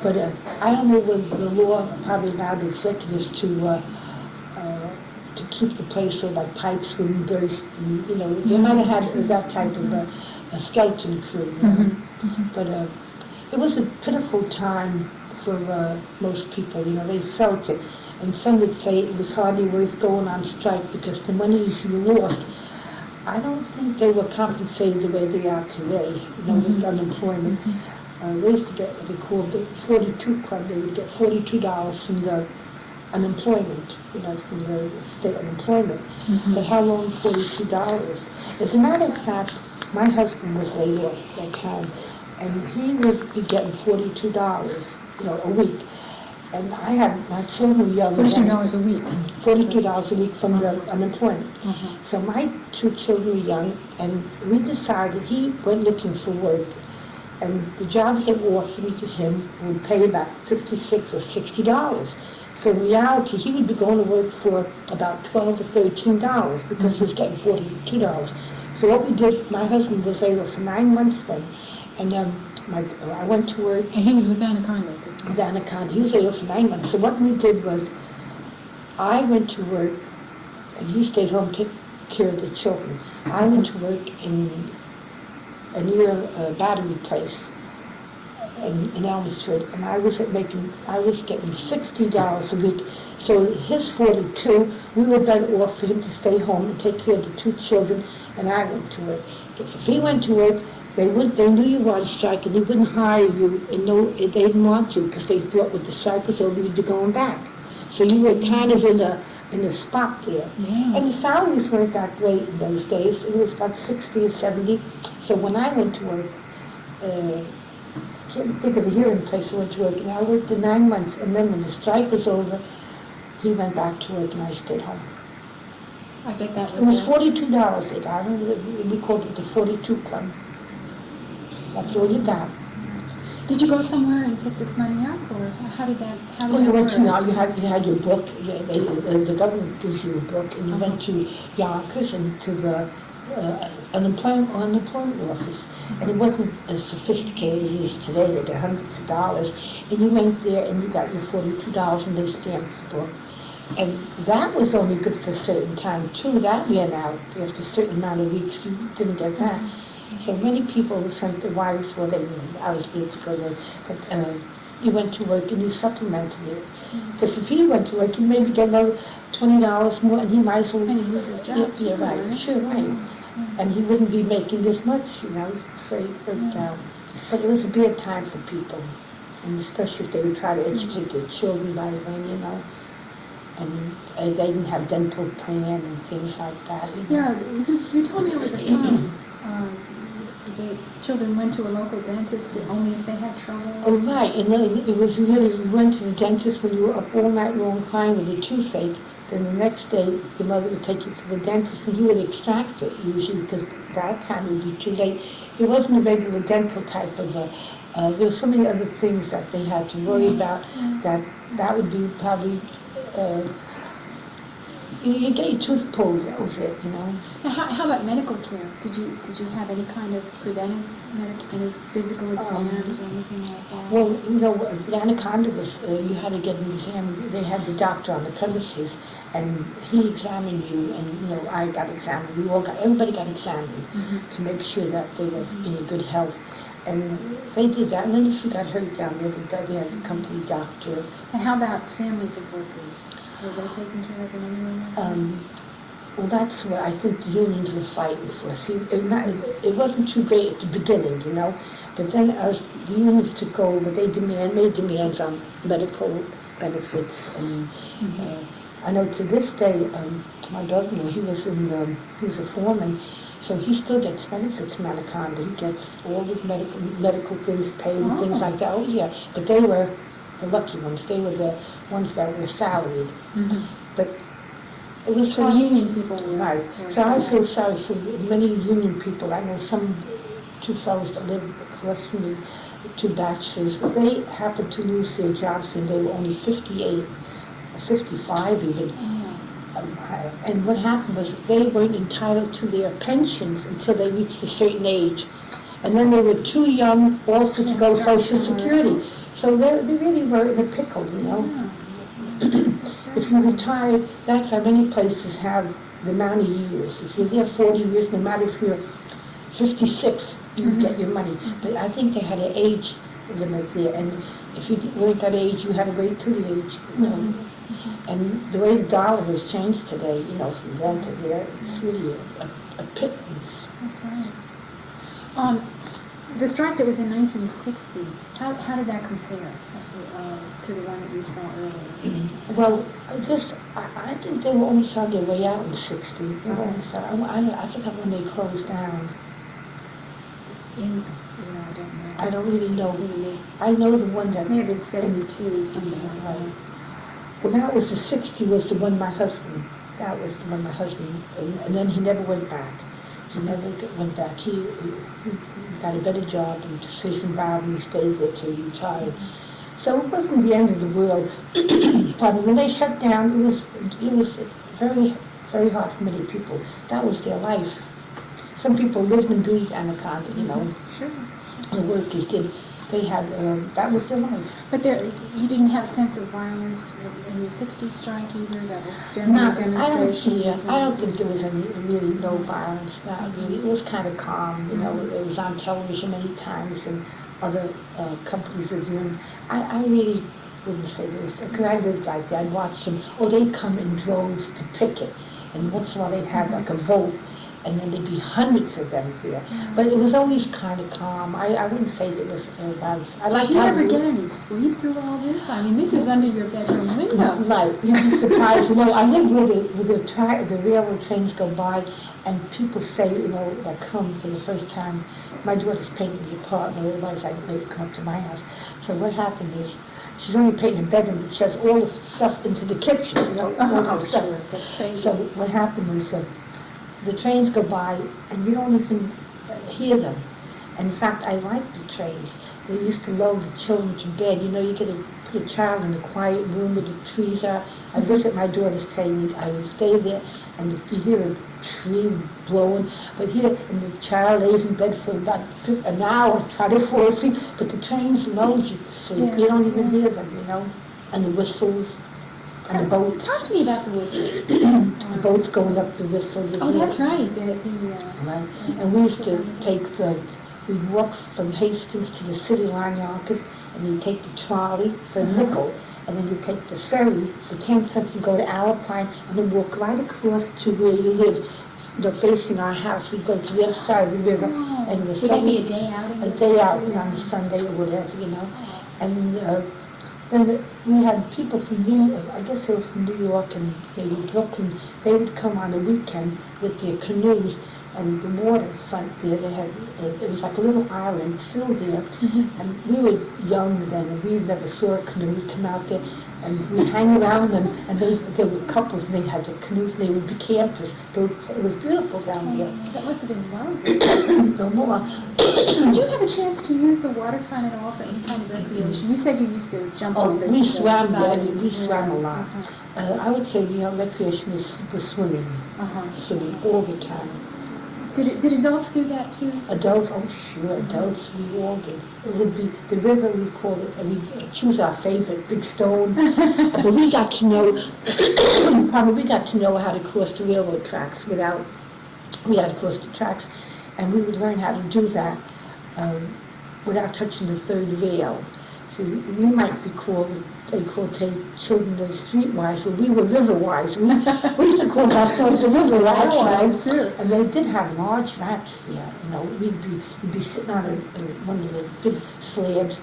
S2: But I don't know when the law probably allowed the executives to keep the place so like pipes and very, they might have had that type of a skeleton crew. But it was a pitiful time for most people. They felt it, and some would say it was hardly worth going on strike because the monies you lost. I don't think they were compensated the way they are today. With unemployment. They used to get what they called the 42 Club. They would get $42 from the unemployment, from the state unemployment. But how long $42? As a matter of fact, my husband was laid off that time, and he would be getting $42, a week. And I had my children young.
S1: $42 a week.
S2: $42 a week from the unemployment.
S1: Uh-huh.
S2: So my two children were young, and we decided he went looking for work, and the jobs they were offering to him would pay about $56 or $60. So in reality, he would be going to work for about $12 or $13 because he was getting $42. So what we did, my husband was able for 9 months then, and I went to work.
S1: And he was with Anaconda at this time.
S2: With Anaconda, he was able for 9 months. So what we did was, I went to work, and he stayed home to take care of the children. I went to work near a battery place in Elm Street, and I was getting $60 a week. So his 42, we were better off for him to stay home and take care of the two children, and I went to work. Because if he went to work, they knew you were on strike, and they wouldn't hire you, and they didn't want you because they thought with the strike was over, you'd be going back. So you were kind of in a spot there.
S1: Yeah.
S2: And the salaries weren't that great in those days. It was about 60 or 70. So when I went to work, I can't think of the hearing place I went to work, and I worked for 9 months, and then when the strike was over, he went back to work and I stayed home.
S1: I bet that
S2: It was $42 a day. We called it the 42 Club. That's all you got.
S1: Did you go somewhere and pick this money up, or how did that
S2: Well, you went to,
S1: work?
S2: you had your book, the government gives you a book, and you went to Yonkers and to the unemployment office. And it wasn't as sophisticated as it is today, they get hundreds of dollars. And you went there and you got your $42 and they stamped the book. And that was only good for a certain time too. That ran out after a certain amount of weeks. You didn't get that. So many people sent their wives, well, I was able to go there, but you went to work and you supplemented it. Because if he went to work, he'd maybe get another $20 more, and he might as well.
S1: And he'd lose his job.
S2: Yeah, right. Sure, right. And he wouldn't be making as much, you know. So he worked out. But it was a bad time for people, and especially if they would try to educate their children by then, you know. And they didn't have dental plan and things like that. You know?
S1: Yeah, you told me over the phone the children went to a local dentist only if they had trouble.
S2: Oh, right, and then it was really, you went to the dentist when you were up all night long crying with a toothache, then the next day your mother would take you to the dentist and you would extract it usually, because that time it would be too late. It wasn't a regular dental type of there were so many other things that they had to worry about that would be probably, you get your tooth pulled, that was it, you know.
S1: Now, how about medical care? Did you have any kind of preventive any physical exams or anything like that?
S2: Well, you know, the Anaconda was, you had to get an exam. They had the doctor on the premises, and he examined you, and, you know, I got examined. Everybody got examined to make sure that they were in good health. And they did that, and then if you got hurt down there, they had the company doctor.
S1: And how about families of workers? Were they taken care of in any way?
S2: Well, that's what I think the unions were fighting for. See, it wasn't too great at the beginning, you know, but then as the unions took over, they made demands on medical benefits, and I know to this day, my brother-in-law, he was a foreman, so he still gets benefits from Anaconda. He gets all his medical things paid and things like that. Oh yeah, but they were the lucky ones. They were the ones that were salaried. But it was
S1: So the union people were...
S2: right. So I feel sorry for many union people. I know two fellows that live across from me, two bachelors. They happened to lose their jobs and they were only 58, or 55 even. And what happened was they weren't entitled to their pensions until they reached a certain age. And then they were too young also to go Social Security. So they really were in a pickle, you know. If you retire, that's how many places have the amount of years. If you're there 40 years, no matter if you're 56, you get your money. But I think they had an age limit there, and if you weren't that age, you had to wait till the age, you know. And the way the dollar has changed today, you know, from then to there, it's really a pittance.
S1: That's right. The strike that was in 1960, how did that compare to the one that you saw earlier?
S2: Well, I think they were almost on their way out in 60. They were almost out. I forgot when they closed down.
S1: I don't know.
S2: I don't really know. I know the one that...
S1: Maybe it's 72 or something like that.
S2: Right. Well, that was the 60 was the one my husband, that was the one my husband, and then he never went back. He never went back. He got a better job in Precision Valve, and he stayed there till he retired. So it wasn't the end of the world. But when they shut down, it was very, very hard for many people. That was their life. Some people lived and breathed Anaconda, you know.
S1: Sure.
S2: The workers did. They had, that was their life.
S1: But you didn't have a sense of violence in the 60s strike either? That was generally demonstrations?
S2: I don't think there was really no violence, not really. It was kind of calm, you know. It was on television many times, and other companies are doing. I really wouldn't say there was, because I lived like that. I'd watch them. Oh, they'd come in droves to picket, and once in a while they'd have like a vote, and then there'd be hundreds of them there. But it was always kind of calm. I wouldn't say there was violence.
S1: Did you ever get any sleep through all this? I mean, this is under your bedroom window.
S2: Right. You'd be surprised. You know, I live where the railroad trains go by, and people say, you know, that come for the first time, my daughter's painting the apartment, otherwise they'd come up to my house. So what happened is, she's only painting the bedroom, but she has all the stuff into the kitchen, you know, all that stuff.
S1: Sure. That's crazy.
S2: So what happened is, the trains go by, and you don't even hear them. And in fact, I like the trains. They used to lull the children to bed. You know, you get to put a child in a quiet room where the trees are. I visit my daughter's train. I would stay there, and you hear a tree blowing. But here, and the child lays in bed for about an hour, try to fall asleep. But the trains lull you to sleep.
S1: Yeah.
S2: You don't even hear them, you know. And the whistles. And the boats.
S1: Talk to me about the whistle.
S2: The boats going up the whistle.
S1: Oh, that's right.
S2: Right. And we used to we'd walk from Hastings to the city line, Yonkers, and you'd take the trolley for a nickel, and then you'd take the ferry for 10 cents and go to Alpine, and then walk right across to where you live, you know, facing our house. We'd go to the other side of the river.
S1: Oh.
S2: And it was
S1: Would that be a day out?
S2: A day out on a Sunday or whatever, you know. And then we had people from I guess they were from New York and maybe Brooklyn. They would come on the weekend with their canoes, and the waterfront there, they had, it was like a little island still there. And we were young then, and we never saw a canoe. We'd come out there, and we'd hang around them, and there were couples, and they had the canoes, and they would be campers. It was beautiful down there.
S1: That must have been lovely.
S2: No more.
S1: Did you have a chance to use the waterfront at all for any kind of recreation? You said you used to jump off the
S2: we swam there.
S1: sides.
S2: We swam a lot. I would say the recreation is the swimming. Swimming all the time.
S1: Did adults do that too?
S2: Adults, oh sure, adults, we all did. It would be the river, we call it, and we choose our favorite, Big Stone. But we got to know, we got to know how to cross the railroad tracks we had to cross the tracks, and we would learn how to do that without touching the third rail. So we might be called, they called children the streetwise, but we were riverwise. We used to call ourselves the river rats, too. And they did have large rats there. You know, we'd be sitting on one of the big slabs,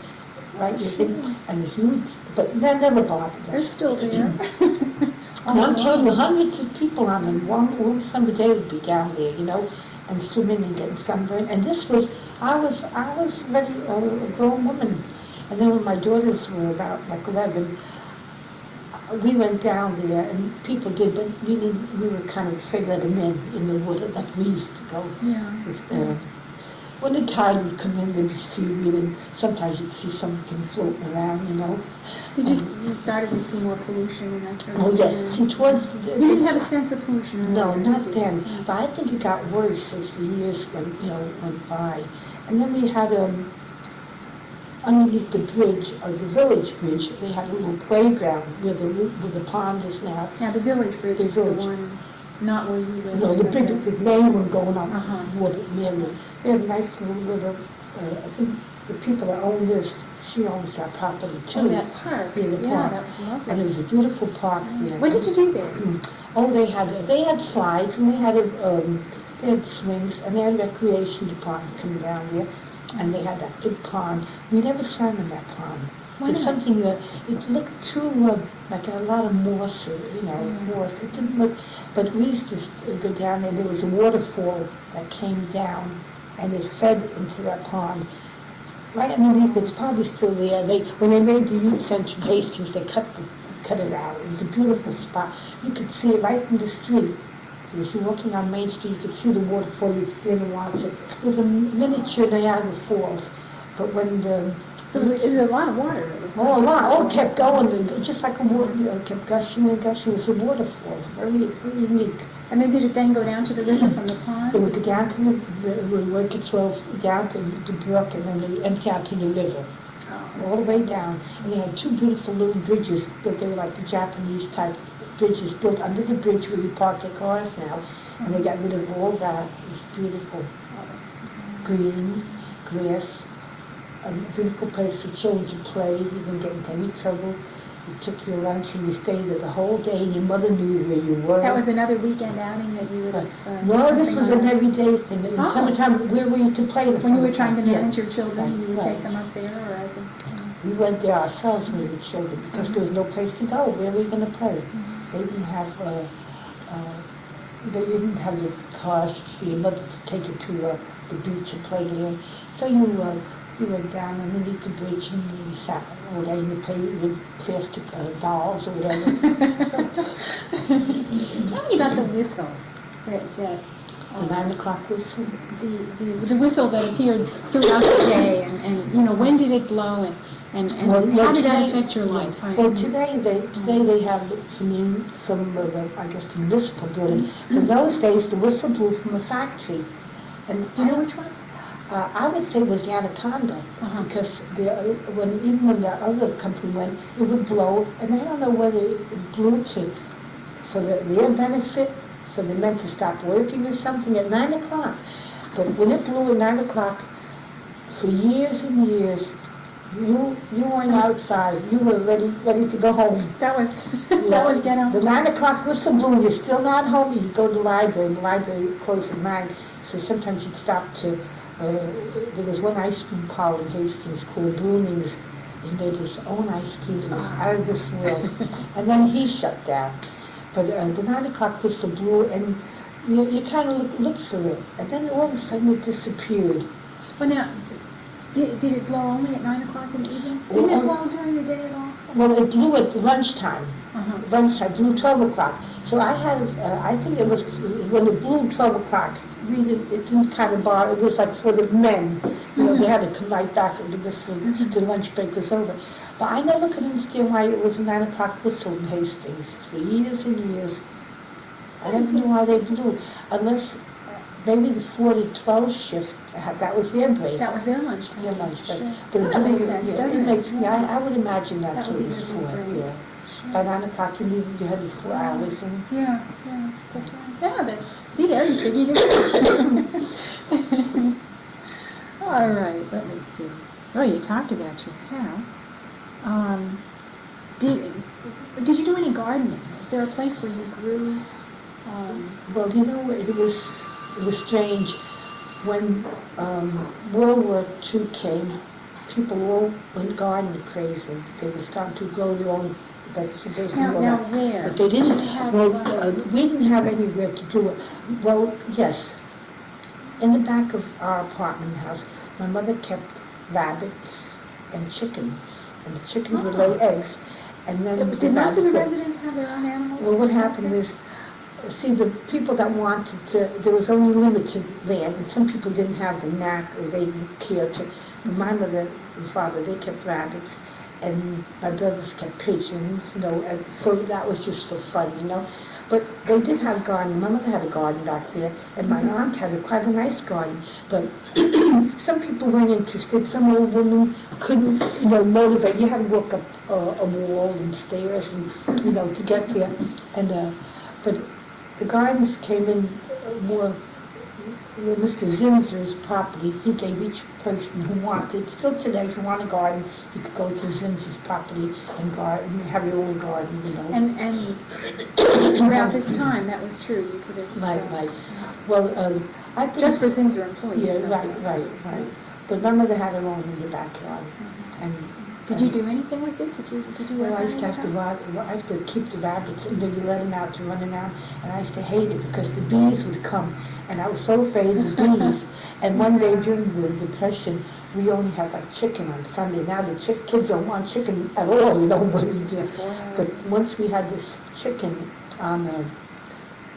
S2: right? And the huge, but they never bothered us.
S1: They're still there.
S2: And I'm telling you, hundreds of people on them. One summer day would be down there, you know, and swimming and getting sunburned. And I was already a grown woman. And then when my daughters were about like 11, we went down there, and people did, but we were kind of afraid to let them in the water like we used to go.
S1: Yeah.
S2: When the tide would come in, there'd be seaweed, and sometimes you'd see something floating around, you know.
S1: You started to see more pollution and that sort of
S2: Oh, yes. See,
S1: you didn't have a sense of pollution?
S2: No, not then. But I think it got worse as the years went by. And then we had underneath the bridge, or the village bridge, they had a little playground where the pond is now.
S1: Yeah, the village bridge is the one, not where you live.
S2: No, the main one going on water. They had a nice little, I think the people that own this, she owns that property too.
S1: Oh, that park.
S2: Yeah, the park.
S1: That was lovely.
S2: And it was a beautiful park there.
S1: What did you do there?
S2: Oh, they had slides, and they had swings, and they had a recreation department coming down there. And they had that big pond. We never swam in that pond. It's something that, it looked too, like a lot of moss, moss. It didn't look, but we used to go down there. There was a waterfall that came down, and it fed into that pond. right underneath, it's probably still there. When they made the youth center in Hastings, they cut it out. It was a beautiful spot. You could see it right from the street. If you're walking on Main Street, you could see the waterfall. You'd stand and watch it. It was a miniature Niagara Falls. But when the
S1: So it was a lot of water. It was
S2: a lot. Oh, it kept going, and just like a water, kept gushing and gushing. It was a waterfall. Very, very unique.
S1: And then did it then go down to the river from the pond?
S2: It would go down to it would work its way down to the brook, and then it would empty out to the river. All the way down. And they had two beautiful little bridges, but they were like the Japanese type bridges built under the bridge where you park your cars now. And they got rid of all that. It was beautiful.
S1: Oh, that's too bad.
S2: Green, grass, a beautiful place for children to play. You didn't get into any trouble. You took your lunch and you stayed there the whole day, and your mother knew where you were.
S1: That was another weekend outing that you would have...
S2: No, this was an everyday thing. In summertime, where were you to play this?
S1: When you were trying to manage your children, you would
S2: Right.
S1: take them up there, or as a...
S2: We went there ourselves when we were children because there was no place to go. Where were we going to play? They didn't have the cars for your mother to take you to the beach and play there. So you went down underneath the bridge and you sat all day and you played with plastic dolls or whatever.
S1: Tell me about the whistle that
S2: The 9 o'clock whistle.
S1: the whistle that appeared throughout the day, and when did it blow, and how did that affect your life?
S2: Well, today they have from I guess the municipal building. In those days, the whistle blew from a factory. And
S1: Do you know which one?
S2: I would say it was the Anaconda, because even when the other company went, it would blow, and I don't know whether it blew for their benefit, for the men to stop working or something at 9 o'clock. But when it blew at 9 o'clock, for years and years, you weren't outside. You were ready to go home.
S1: That was get home.
S2: The 9 o'clock whistle blew. You're still not home. You go to the library, and the library closed at 9. So sometimes you'd stop to. There was one ice cream parlor in Hastings called Blooming's. He made his own ice cream. It was out of this world. And then he shut down. But the 9 o'clock whistle blew, and you kind of looked for it. And then all of a sudden it disappeared.
S1: Well, now, did it blow only at 9 o'clock in the evening? Didn't it blow during the day at all?
S2: Well, it blew at lunchtime. Lunchtime, blew 12 o'clock. So I think it was, when it blew 12 o'clock, it didn't kind of bother. It was like for the men. They had to come right back and the lunch break was over. But I never could understand why it was a 9 o'clock whistle in Hastings for years and years. I never knew why they blew, unless maybe the 4 to 12 shift, that was their break.
S1: That was their lunchtime.
S2: Their lunch break.
S1: Sure.
S2: But
S1: Well, that makes sense, doesn't it?
S2: I would imagine that's
S1: That
S2: what
S1: would
S2: it
S1: be
S2: was
S1: their
S2: for.
S1: break.
S2: Yeah.
S1: Sure.
S2: By 9 o'clock you had your 4 hours and
S1: Yeah, that's right. Yeah, see there, you figured it out. All right, let me see. Oh, you talked about your house. Did you do any gardening? Is there a place where you grew?
S2: well, it was strange. When World War II came, people all went garden crazy. They were starting to grow their own vegetables.
S1: Now where?
S2: But they didn't
S1: have.
S2: we didn't have anywhere to do it. Well, yes. In the back of our apartment house, my mother kept rabbits and chickens, and the chickens would lay eggs. And then
S1: Did most of the residents have their own animals?
S2: Well, what happened is, see, the people that wanted to, there was only limited land, and some people didn't have the knack or they didn't care to. My mother and father, they kept rabbits, and my brothers kept pigeons, and so that was just for fun, But they did have garden. My mother had a garden back there, and my aunt had quite a nice garden. But some people weren't interested. Some old women couldn't, motivate. You had to walk up a wall and stairs, and to get there. And but the gardens came in more. Mr. Zinsner's property, he gave each person who wanted. Still today, if you want a garden, you could go to Zinsner's property and garden, have your own garden,
S1: And throughout this time, that was true. You could have.
S2: Right. Well, I think
S1: Just for Zinsner employees.
S2: yeah,
S1: though.
S2: right. But my mother had her own in the backyard, and.
S1: Did you do anything with it? Did you?
S2: Well, I used to have to keep the rabbits. You let them out to run around, and I used to hate it because the bees would come, and I was so afraid of the bees. And one day during the Depression, we only have like chicken on Sunday. Now the kids don't want chicken at all, you know, but once we had this chicken on a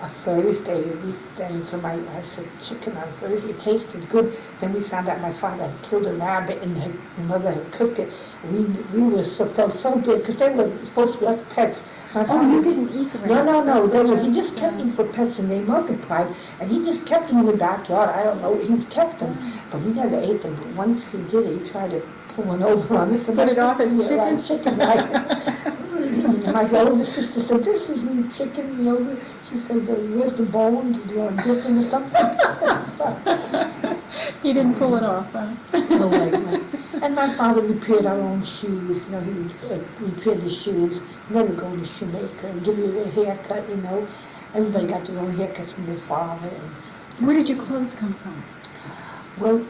S2: Thursday, a weekday, and so I said, chicken on Thursday, it tasted good. Then we found out my father had killed a rabbit and my mother had cooked it. We felt so bad, because they were supposed to be like pets.
S1: You didn't eat the rabbits?
S2: No. He just kept them for pets, and they multiplied, and he just kept them in the backyard. I don't know, he kept them, but we never ate them. But once he did it, he tried to pull one over on us.
S1: Put it off as chicken?
S2: Chicken, right. My older sister said, this isn't chicken, you know. She said, where's the bones? Is there a different or something?
S1: He didn't pull it off, huh?
S2: Oh, right. And my father repaired our own shoes, you know, he would repair the shoes, never go to a shoemaker and give you a haircut, you know. Everybody got their own haircuts from their father.
S1: Where did your clothes come from?
S2: Well,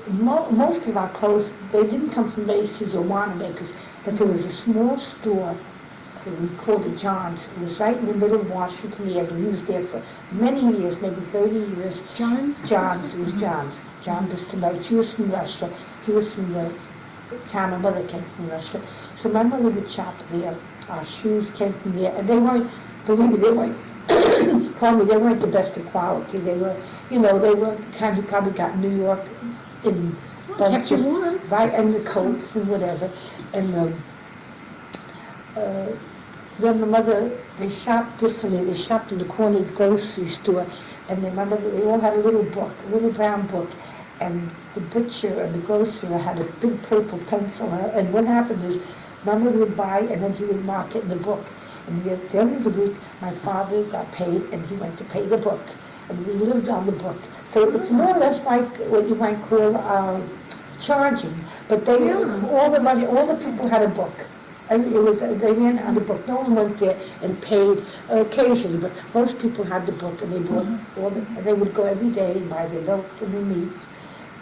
S2: most of our clothes, they didn't come from Macy's or Wanamaker's, but there was a small store that we called it John's. It was right in the middle of Washington Avenue. He was there for many years, maybe 30 years.
S1: John's?
S2: John's, it was John's. John Bistamel. She was from Russia. He was from the town. My mother came from Russia. So my mother would shop there. Our shoes came from there. And they weren't, believe me, they weren't, pardon me, they weren't the best of quality. They were, you know, they were the kind you probably got in New York in
S1: kept you warm.
S2: Right, and the coats and whatever. And then my mother, they shopped differently. They shopped in the corner grocery store. And then my mother, they all had a little book, a little brown book. And the butcher and the grocer had a big purple pencil. And what happened is, my mother would buy, and then he would mark it in the book. And at the end of the week, my father got paid, and he went to pay the book. And we lived on the book. So it's more or less like what you might call charging. But they, all the money, all the people had a book. And they ran on the book. No one went there and paid occasionally, but most people had the book, and they bought and they would go every day and buy their milk and their meat.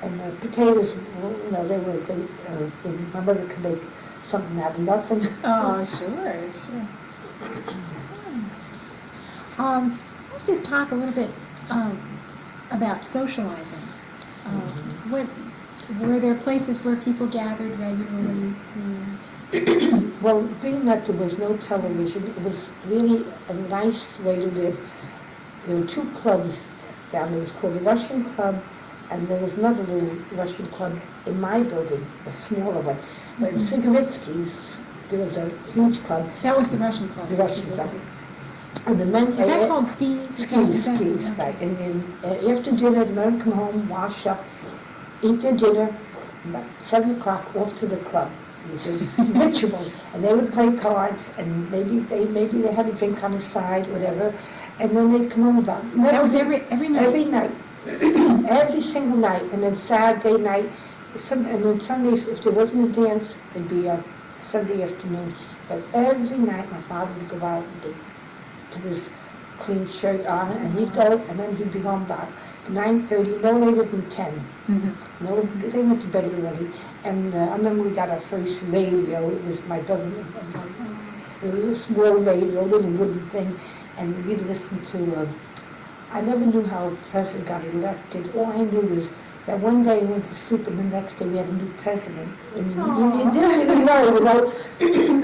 S2: And potatoes, you know, my mother could make something out of nothing.
S1: Oh, sure. Let's just talk a little bit about socializing. Were there places where people gathered regularly to...
S2: Well, being that there was no television, it was really a nice way to live. There were two clubs down there. It was called the Russian Club, and there was another little Russian club in my building, a smaller one. But in Sigaritsky's, there was a huge club.
S1: That was the Russian Club.
S2: The Russian Club. And the men...
S1: Is that called skis?
S2: Skis, right. And then after dinner, the men come home, wash up, eat their dinner, about 7 o'clock, off to the club. It was a ritual. And they would play cards, and maybe they had a drink on the side, whatever. And then they'd come home about...
S1: That was every night?
S2: Every night. Every single night. And then Saturday night, and then Sundays, if there wasn't a dance, there'd be a Sunday afternoon. But every night, my father would go out and put his clean shirt on, and he'd go, and then he'd be home about 9:30, no later than 10. No, they went to bed already. And I remember we got our first radio. It was my brother. It was a small radio, a little wooden thing, and we'd listen to. I never knew how a president got elected. All I knew was that one day we went to soup, and the next day we had a new president. And you didn't really know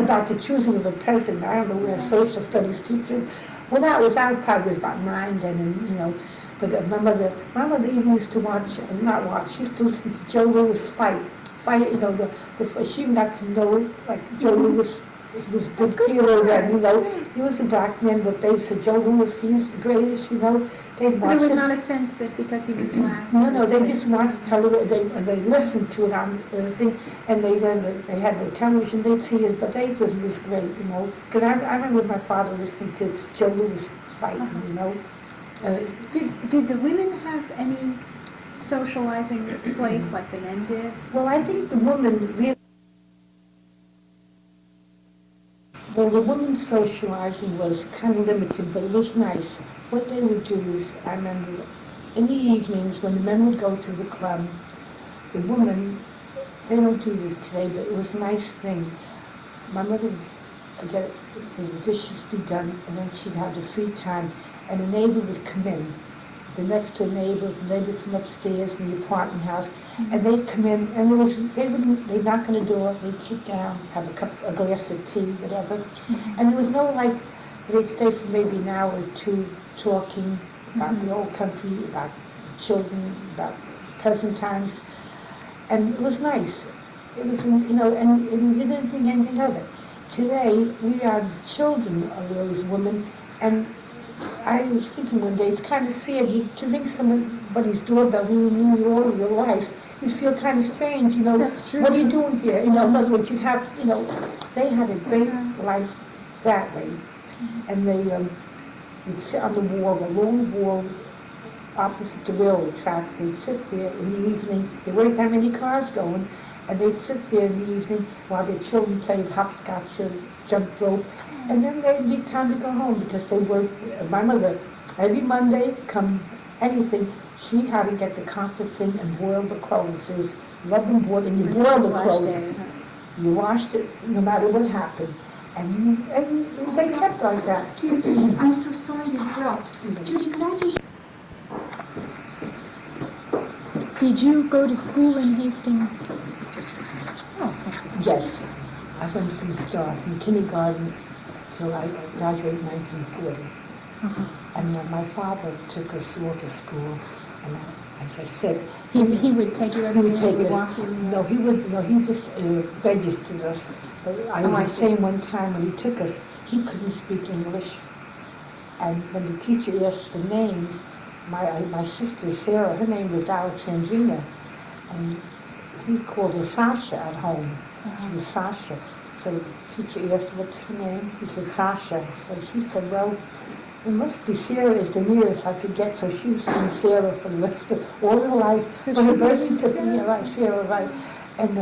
S2: about the choosing of a president. I don't know, we had a social studies teacher. Well, that was, I probably was about 9 then, and you know. But my mother even used to watch, she used to listen to Joe Louis fight, you know, she got to know, like, Joe Louis, he was a good hero then, you know. He was a black man, but they said, Joe Louis, he's the greatest, you know. They'd watch
S1: There was not a sense that because he was black.
S2: No, they just watched television, they listened to it on the thing, and they had no television, they'd see it, but they thought he was great, you know. Because I remember my father listening to Joe Louis fight, you know.
S1: Did the women have any socializing place like the men did?
S2: Well, I think the women really... Well, the women's socializing was kind of limited, but it was nice. What they would do is, I remember, in the evenings when the men would go to the club, the women, they don't do this today, but it was a nice thing. My mother would get the dishes be done, and then she'd have the free time, and a neighbor would come in. The next door neighbor, the neighbor from upstairs in the apartment house, And they'd come in, and they'd knock on the door, they'd sit down, have a glass of tea, whatever. And there was no like, they'd stay for maybe an hour or two talking about the old country, about children, about present times. And it was nice. It was, and you didn't think anything of it. Today, we are the children of those women, and I was thinking one day, it's kind of sad, to ring somebody's doorbell who knew you all of your life, you feel kind of strange,
S1: That's true.
S2: What are you doing here? In other words, you'd have, they had a great life that way. And they would sit on the wall, the long wall opposite the railroad track. They'd sit there in the evening. There weren't that many cars going, and they'd sit there in the evening while their children played hopscotch or jump rope. And then they'd be time to go home because they worked. My mother, every Monday, come anything, she had to get the copper thing and boil the clothes. There was rub and boil, and you boil the clothes. You washed it no matter what happened. And they kept like that.
S3: Excuse me, I'm so sorry to interrupt. Judy, could I just...
S1: Did you go to school in Hastings?
S2: Yes. I went from the start, from kindergarten till I graduated in 1940. And my father took us all to school. And as I said,
S1: He would take you everywhere, he would walk you?
S2: No, he just registered us. But I was saying one time when he took us, he couldn't speak English. And when the teacher asked for names, my sister Sarah, her name was Alexandrina, and he called her Sasha at home. She was Sasha. So the teacher asked, what's her name? He said, Sasha. So she said, well, it must be Sarah is the nearest I could get, so she was named Sarah for the rest of all her life.
S1: So
S2: when her
S1: she
S2: birth
S1: named
S2: certificate, yeah, right, Sarah, right. And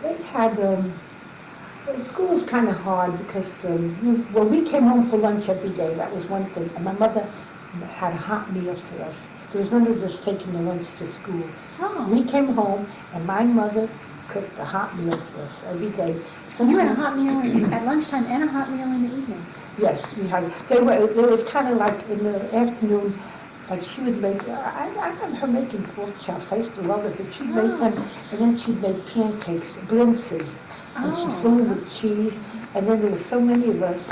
S2: they had, school was kind of hard because, we came home for lunch every day, that was one thing. And my mother had a hot meal for us. There was none of us taking the lunch to school.
S1: Oh.
S2: We came home, and my mother cooked a hot meal for us every day.
S1: So you had a hot meal at lunchtime and a hot meal in the evening?
S2: Yes, we had. There was kind of like in the afternoon, like she would make, I remember her making pork chops. I used to love it, but she'd make them, and then she'd make pancakes, blintzes, and she'd fill them with cheese. And then there were so many of us,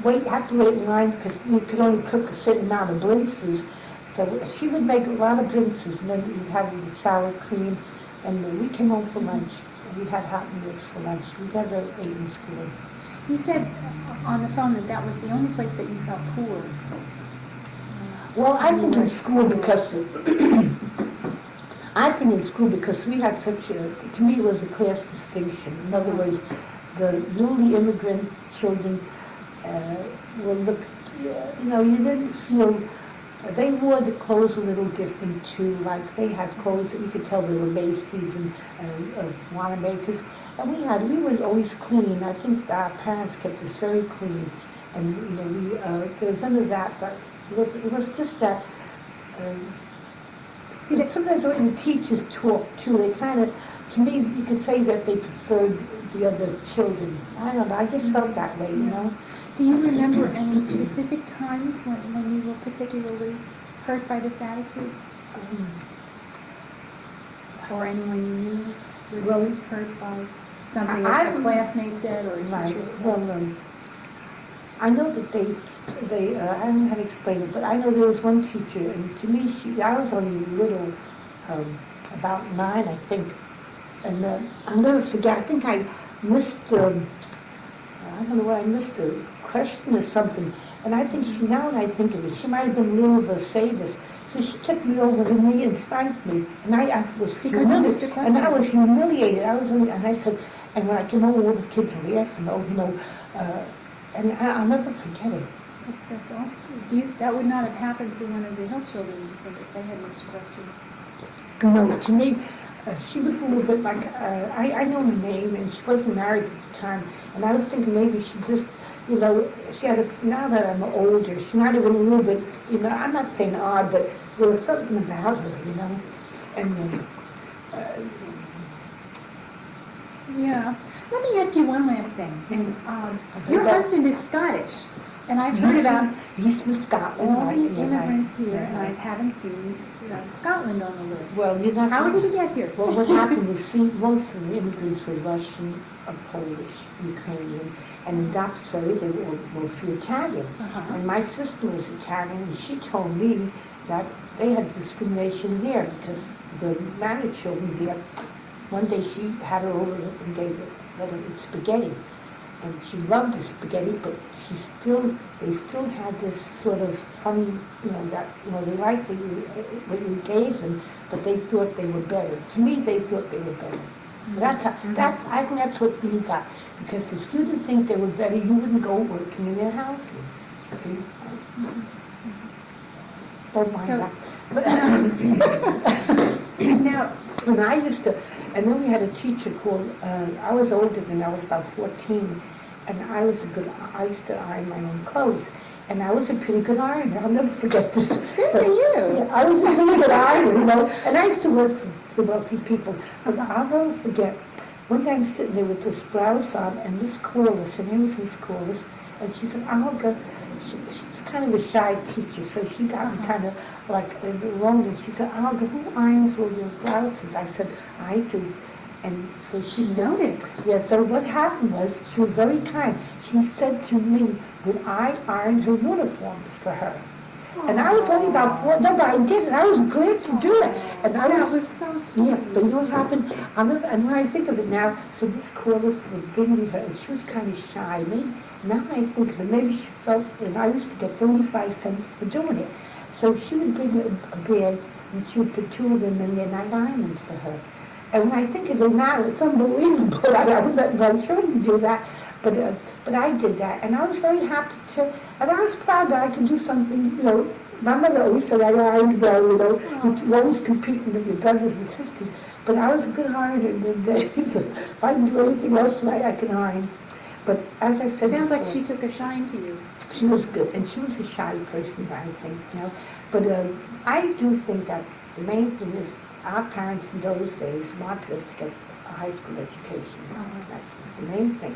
S2: we'd have to wait in line because you could only cook a certain amount of blintzes. So she would make a lot of blintzes, and then we'd have the sour cream. And we came home for lunch, and we had hot meals for lunch. We never ate in school.
S1: You said on the phone that was the only place that you felt poor.
S2: Well, I think in school because we had such a, to me it was a class distinction. In other words, the newly immigrant children were looked, you didn't feel, they wore the clothes a little different too, like they had clothes that you could tell they were Macy's and Wanamakers. And we were always clean. I think our parents kept us very clean. And, there was none of that, but it was just that, sometimes when the teachers talk too, they kind of, to me, you could say that they preferred the other children. I don't know, I just felt that way,
S1: Do you remember any specific times when you were particularly hurt by this attitude? Or anyone you knew was hurt by something that a classmate said or a teacher said?
S2: Well, I know that they I don't know how to explain it, but I know there was one teacher, and to me, I was only little, about 9, I think, and I'll never forget, I think I missed, I don't know what I missed, a question or something, and I think now when I think of it, she might have been a little of a sadist, so she took me over to me and spanked me, and I was
S1: because you missed a question.
S2: And I was humiliated, and I said, and when I came over, all the kids laughed, and I'll never forget it.
S1: That's awful. That would not have happened to one of the Hill children, you think, if they had missed a question?
S2: No, to me, she was a little bit like, I know her name, and she wasn't married at the time, and I was thinking maybe she just, she had now that I'm older, she might have been a little bit, I'm not saying odd, but there was something about her, and
S1: yeah. Let me ask you one last thing. And your husband is Scottish. And I've heard about
S2: East of Scotland.
S1: all
S2: right,
S1: the
S2: and then
S1: immigrants here, and I haven't seen Scotland on the list.
S2: Well, you're not.
S1: How did he get here?
S2: Well, what happened is, see, most of the immigrants were Russian, or Polish, Ukrainian, and in Dobbs Ferry they were mostly Italian.
S1: Uh-huh.
S2: And my sister was Italian, and she told me that they had discrimination there because the married children there, one day she had her over and let her eat spaghetti. And she loved the spaghetti, but they still had this sort of funny, they liked what you gave them, but they thought they were better. To me, they thought they were better.
S1: Mm-hmm.
S2: I think that's what we got. Because if you didn't think they were better, you wouldn't go working in their houses. See? Don't mind that.
S1: Now,
S2: When I used to, and then we had a teacher called, I was older than I was about 14, and I used to iron my own clothes, and I was a pretty good ironer. I'll never forget this.
S1: good for you.
S2: Yeah, I was a pretty good ironer, and I used to work for the wealthy people, but I'll never forget, one day I'm sitting there with this blouse on, and Miss Corliss, her name was Miss Corliss, and she said, Olga, she's kind of a shy teacher, so she got me kind of like wrong, and she said, Olga, who irons all your blouses? I said, I do. And so she
S1: noticed.
S2: Yeah, so what happened was, she was very kind. She said to me, would I iron her uniforms for her? And I was only about 4, no, but I did, and I was glad to do it. And
S1: That was so sweet.
S2: yeah, but you know what happened? And when I think of it now, so Miss Corliss would bring me her, and she was kind of shy. Now I think of it, maybe she felt, and I used to get 35 cents for doing it. So she would bring a bag, and she would put 2 of them in there, and I'd iron them for her. And when I think of it now, it's unbelievable. I shouldn't do that, but I did that, and I was very happy to, and I was proud that I could do something, my mother always said I ironed well, you're always competing with your brothers and sisters, but I was a good ironer in the days. If I can do anything else right, I can iron. But as I said
S1: Sounds
S2: before,
S1: like she took a shine to you.
S2: she was good, and she was a shy person, I think, But I do think that the main thing is our parents in those days wanted us to get a high school education. That was the main thing.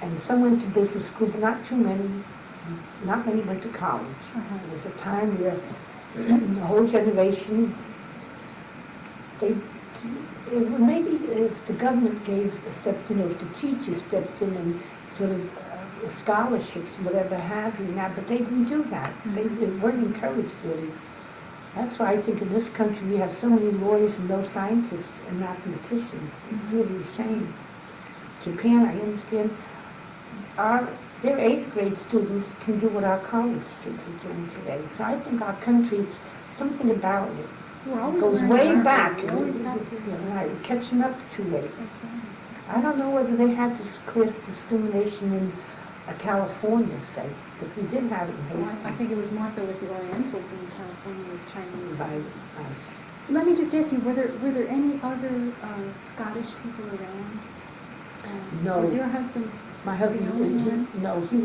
S2: And some went to business school, but not too many. Not many went to college. There was a time where the whole generation, maybe if the government stepped in, or if the teachers stepped in and sort of scholarships, whatever have you now, but they didn't do that. They weren't encouraged really. That's why I think in this country we have so many lawyers and no scientists and mathematicians. It's really a shame. Japan, I understand, their 8th grade students can do what our college kids are doing today. So I think our country, something about it, goes way back.
S1: We always have to.
S2: Right, we're catching up too late.
S1: That's right.
S2: I don't know whether they had this class discrimination in California, say, but we did have it in Hastings.
S1: I think it was more so with the Orientals in California with Chinese.
S2: Right.
S1: Let me just ask you, were there any other Scottish people around?
S2: No.
S1: Was your husband
S2: My husband,
S1: the only one?
S2: no, he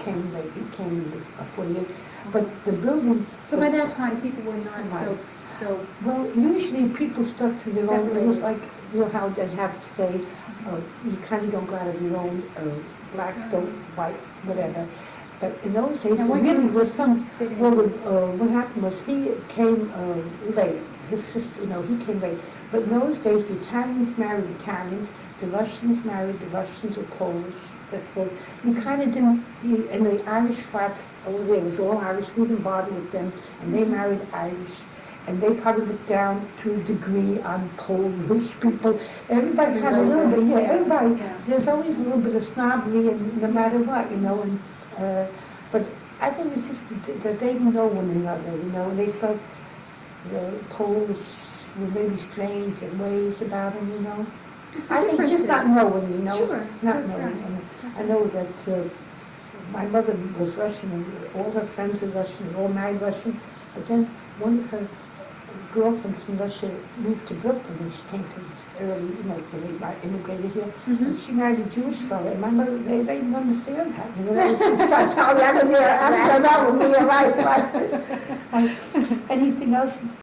S2: came late, he came in 48, but the building...
S1: So by that time, people were not
S2: Right.
S1: so...
S2: Well, usually people stuck to their own, it was
S1: Separated.
S2: like, how they have today, you kind of don't go out of your own, blacks don't, white, whatever. But in those days,
S1: Now,
S2: there
S1: what
S2: really
S1: kind of
S2: was some,
S1: fit in?
S2: well, what happened was he came late, his sister, he came late. But in those days, the Italians married Italians, the Russians married the Russians or Polish. That's what, you kind of didn't, and the Irish flats over there, it was all Irish, we didn't bother with them, and they married Irish. And they probably looked down to a degree on Polish people. Everybody had a little bit, everybody.
S1: Yeah.
S2: There's always a little bit of snobbery, and no matter what, and but I think it's just that they didn't know one another, and they felt the Polish were maybe strange in ways about them, I think just not knowing,
S1: Sure,
S2: not
S1: that's
S2: knowing.
S1: right.
S2: And
S1: That's
S2: I know that my mother was Russian, and all her friends were Russian, all married Russian, but then one of her girlfriends from Russia moved to Brooklyn, and she came to this early, when they immigrated here, and she married a Jewish fellow, and my mother, they didn't understand that, that was such how I don't know, right. Anything else?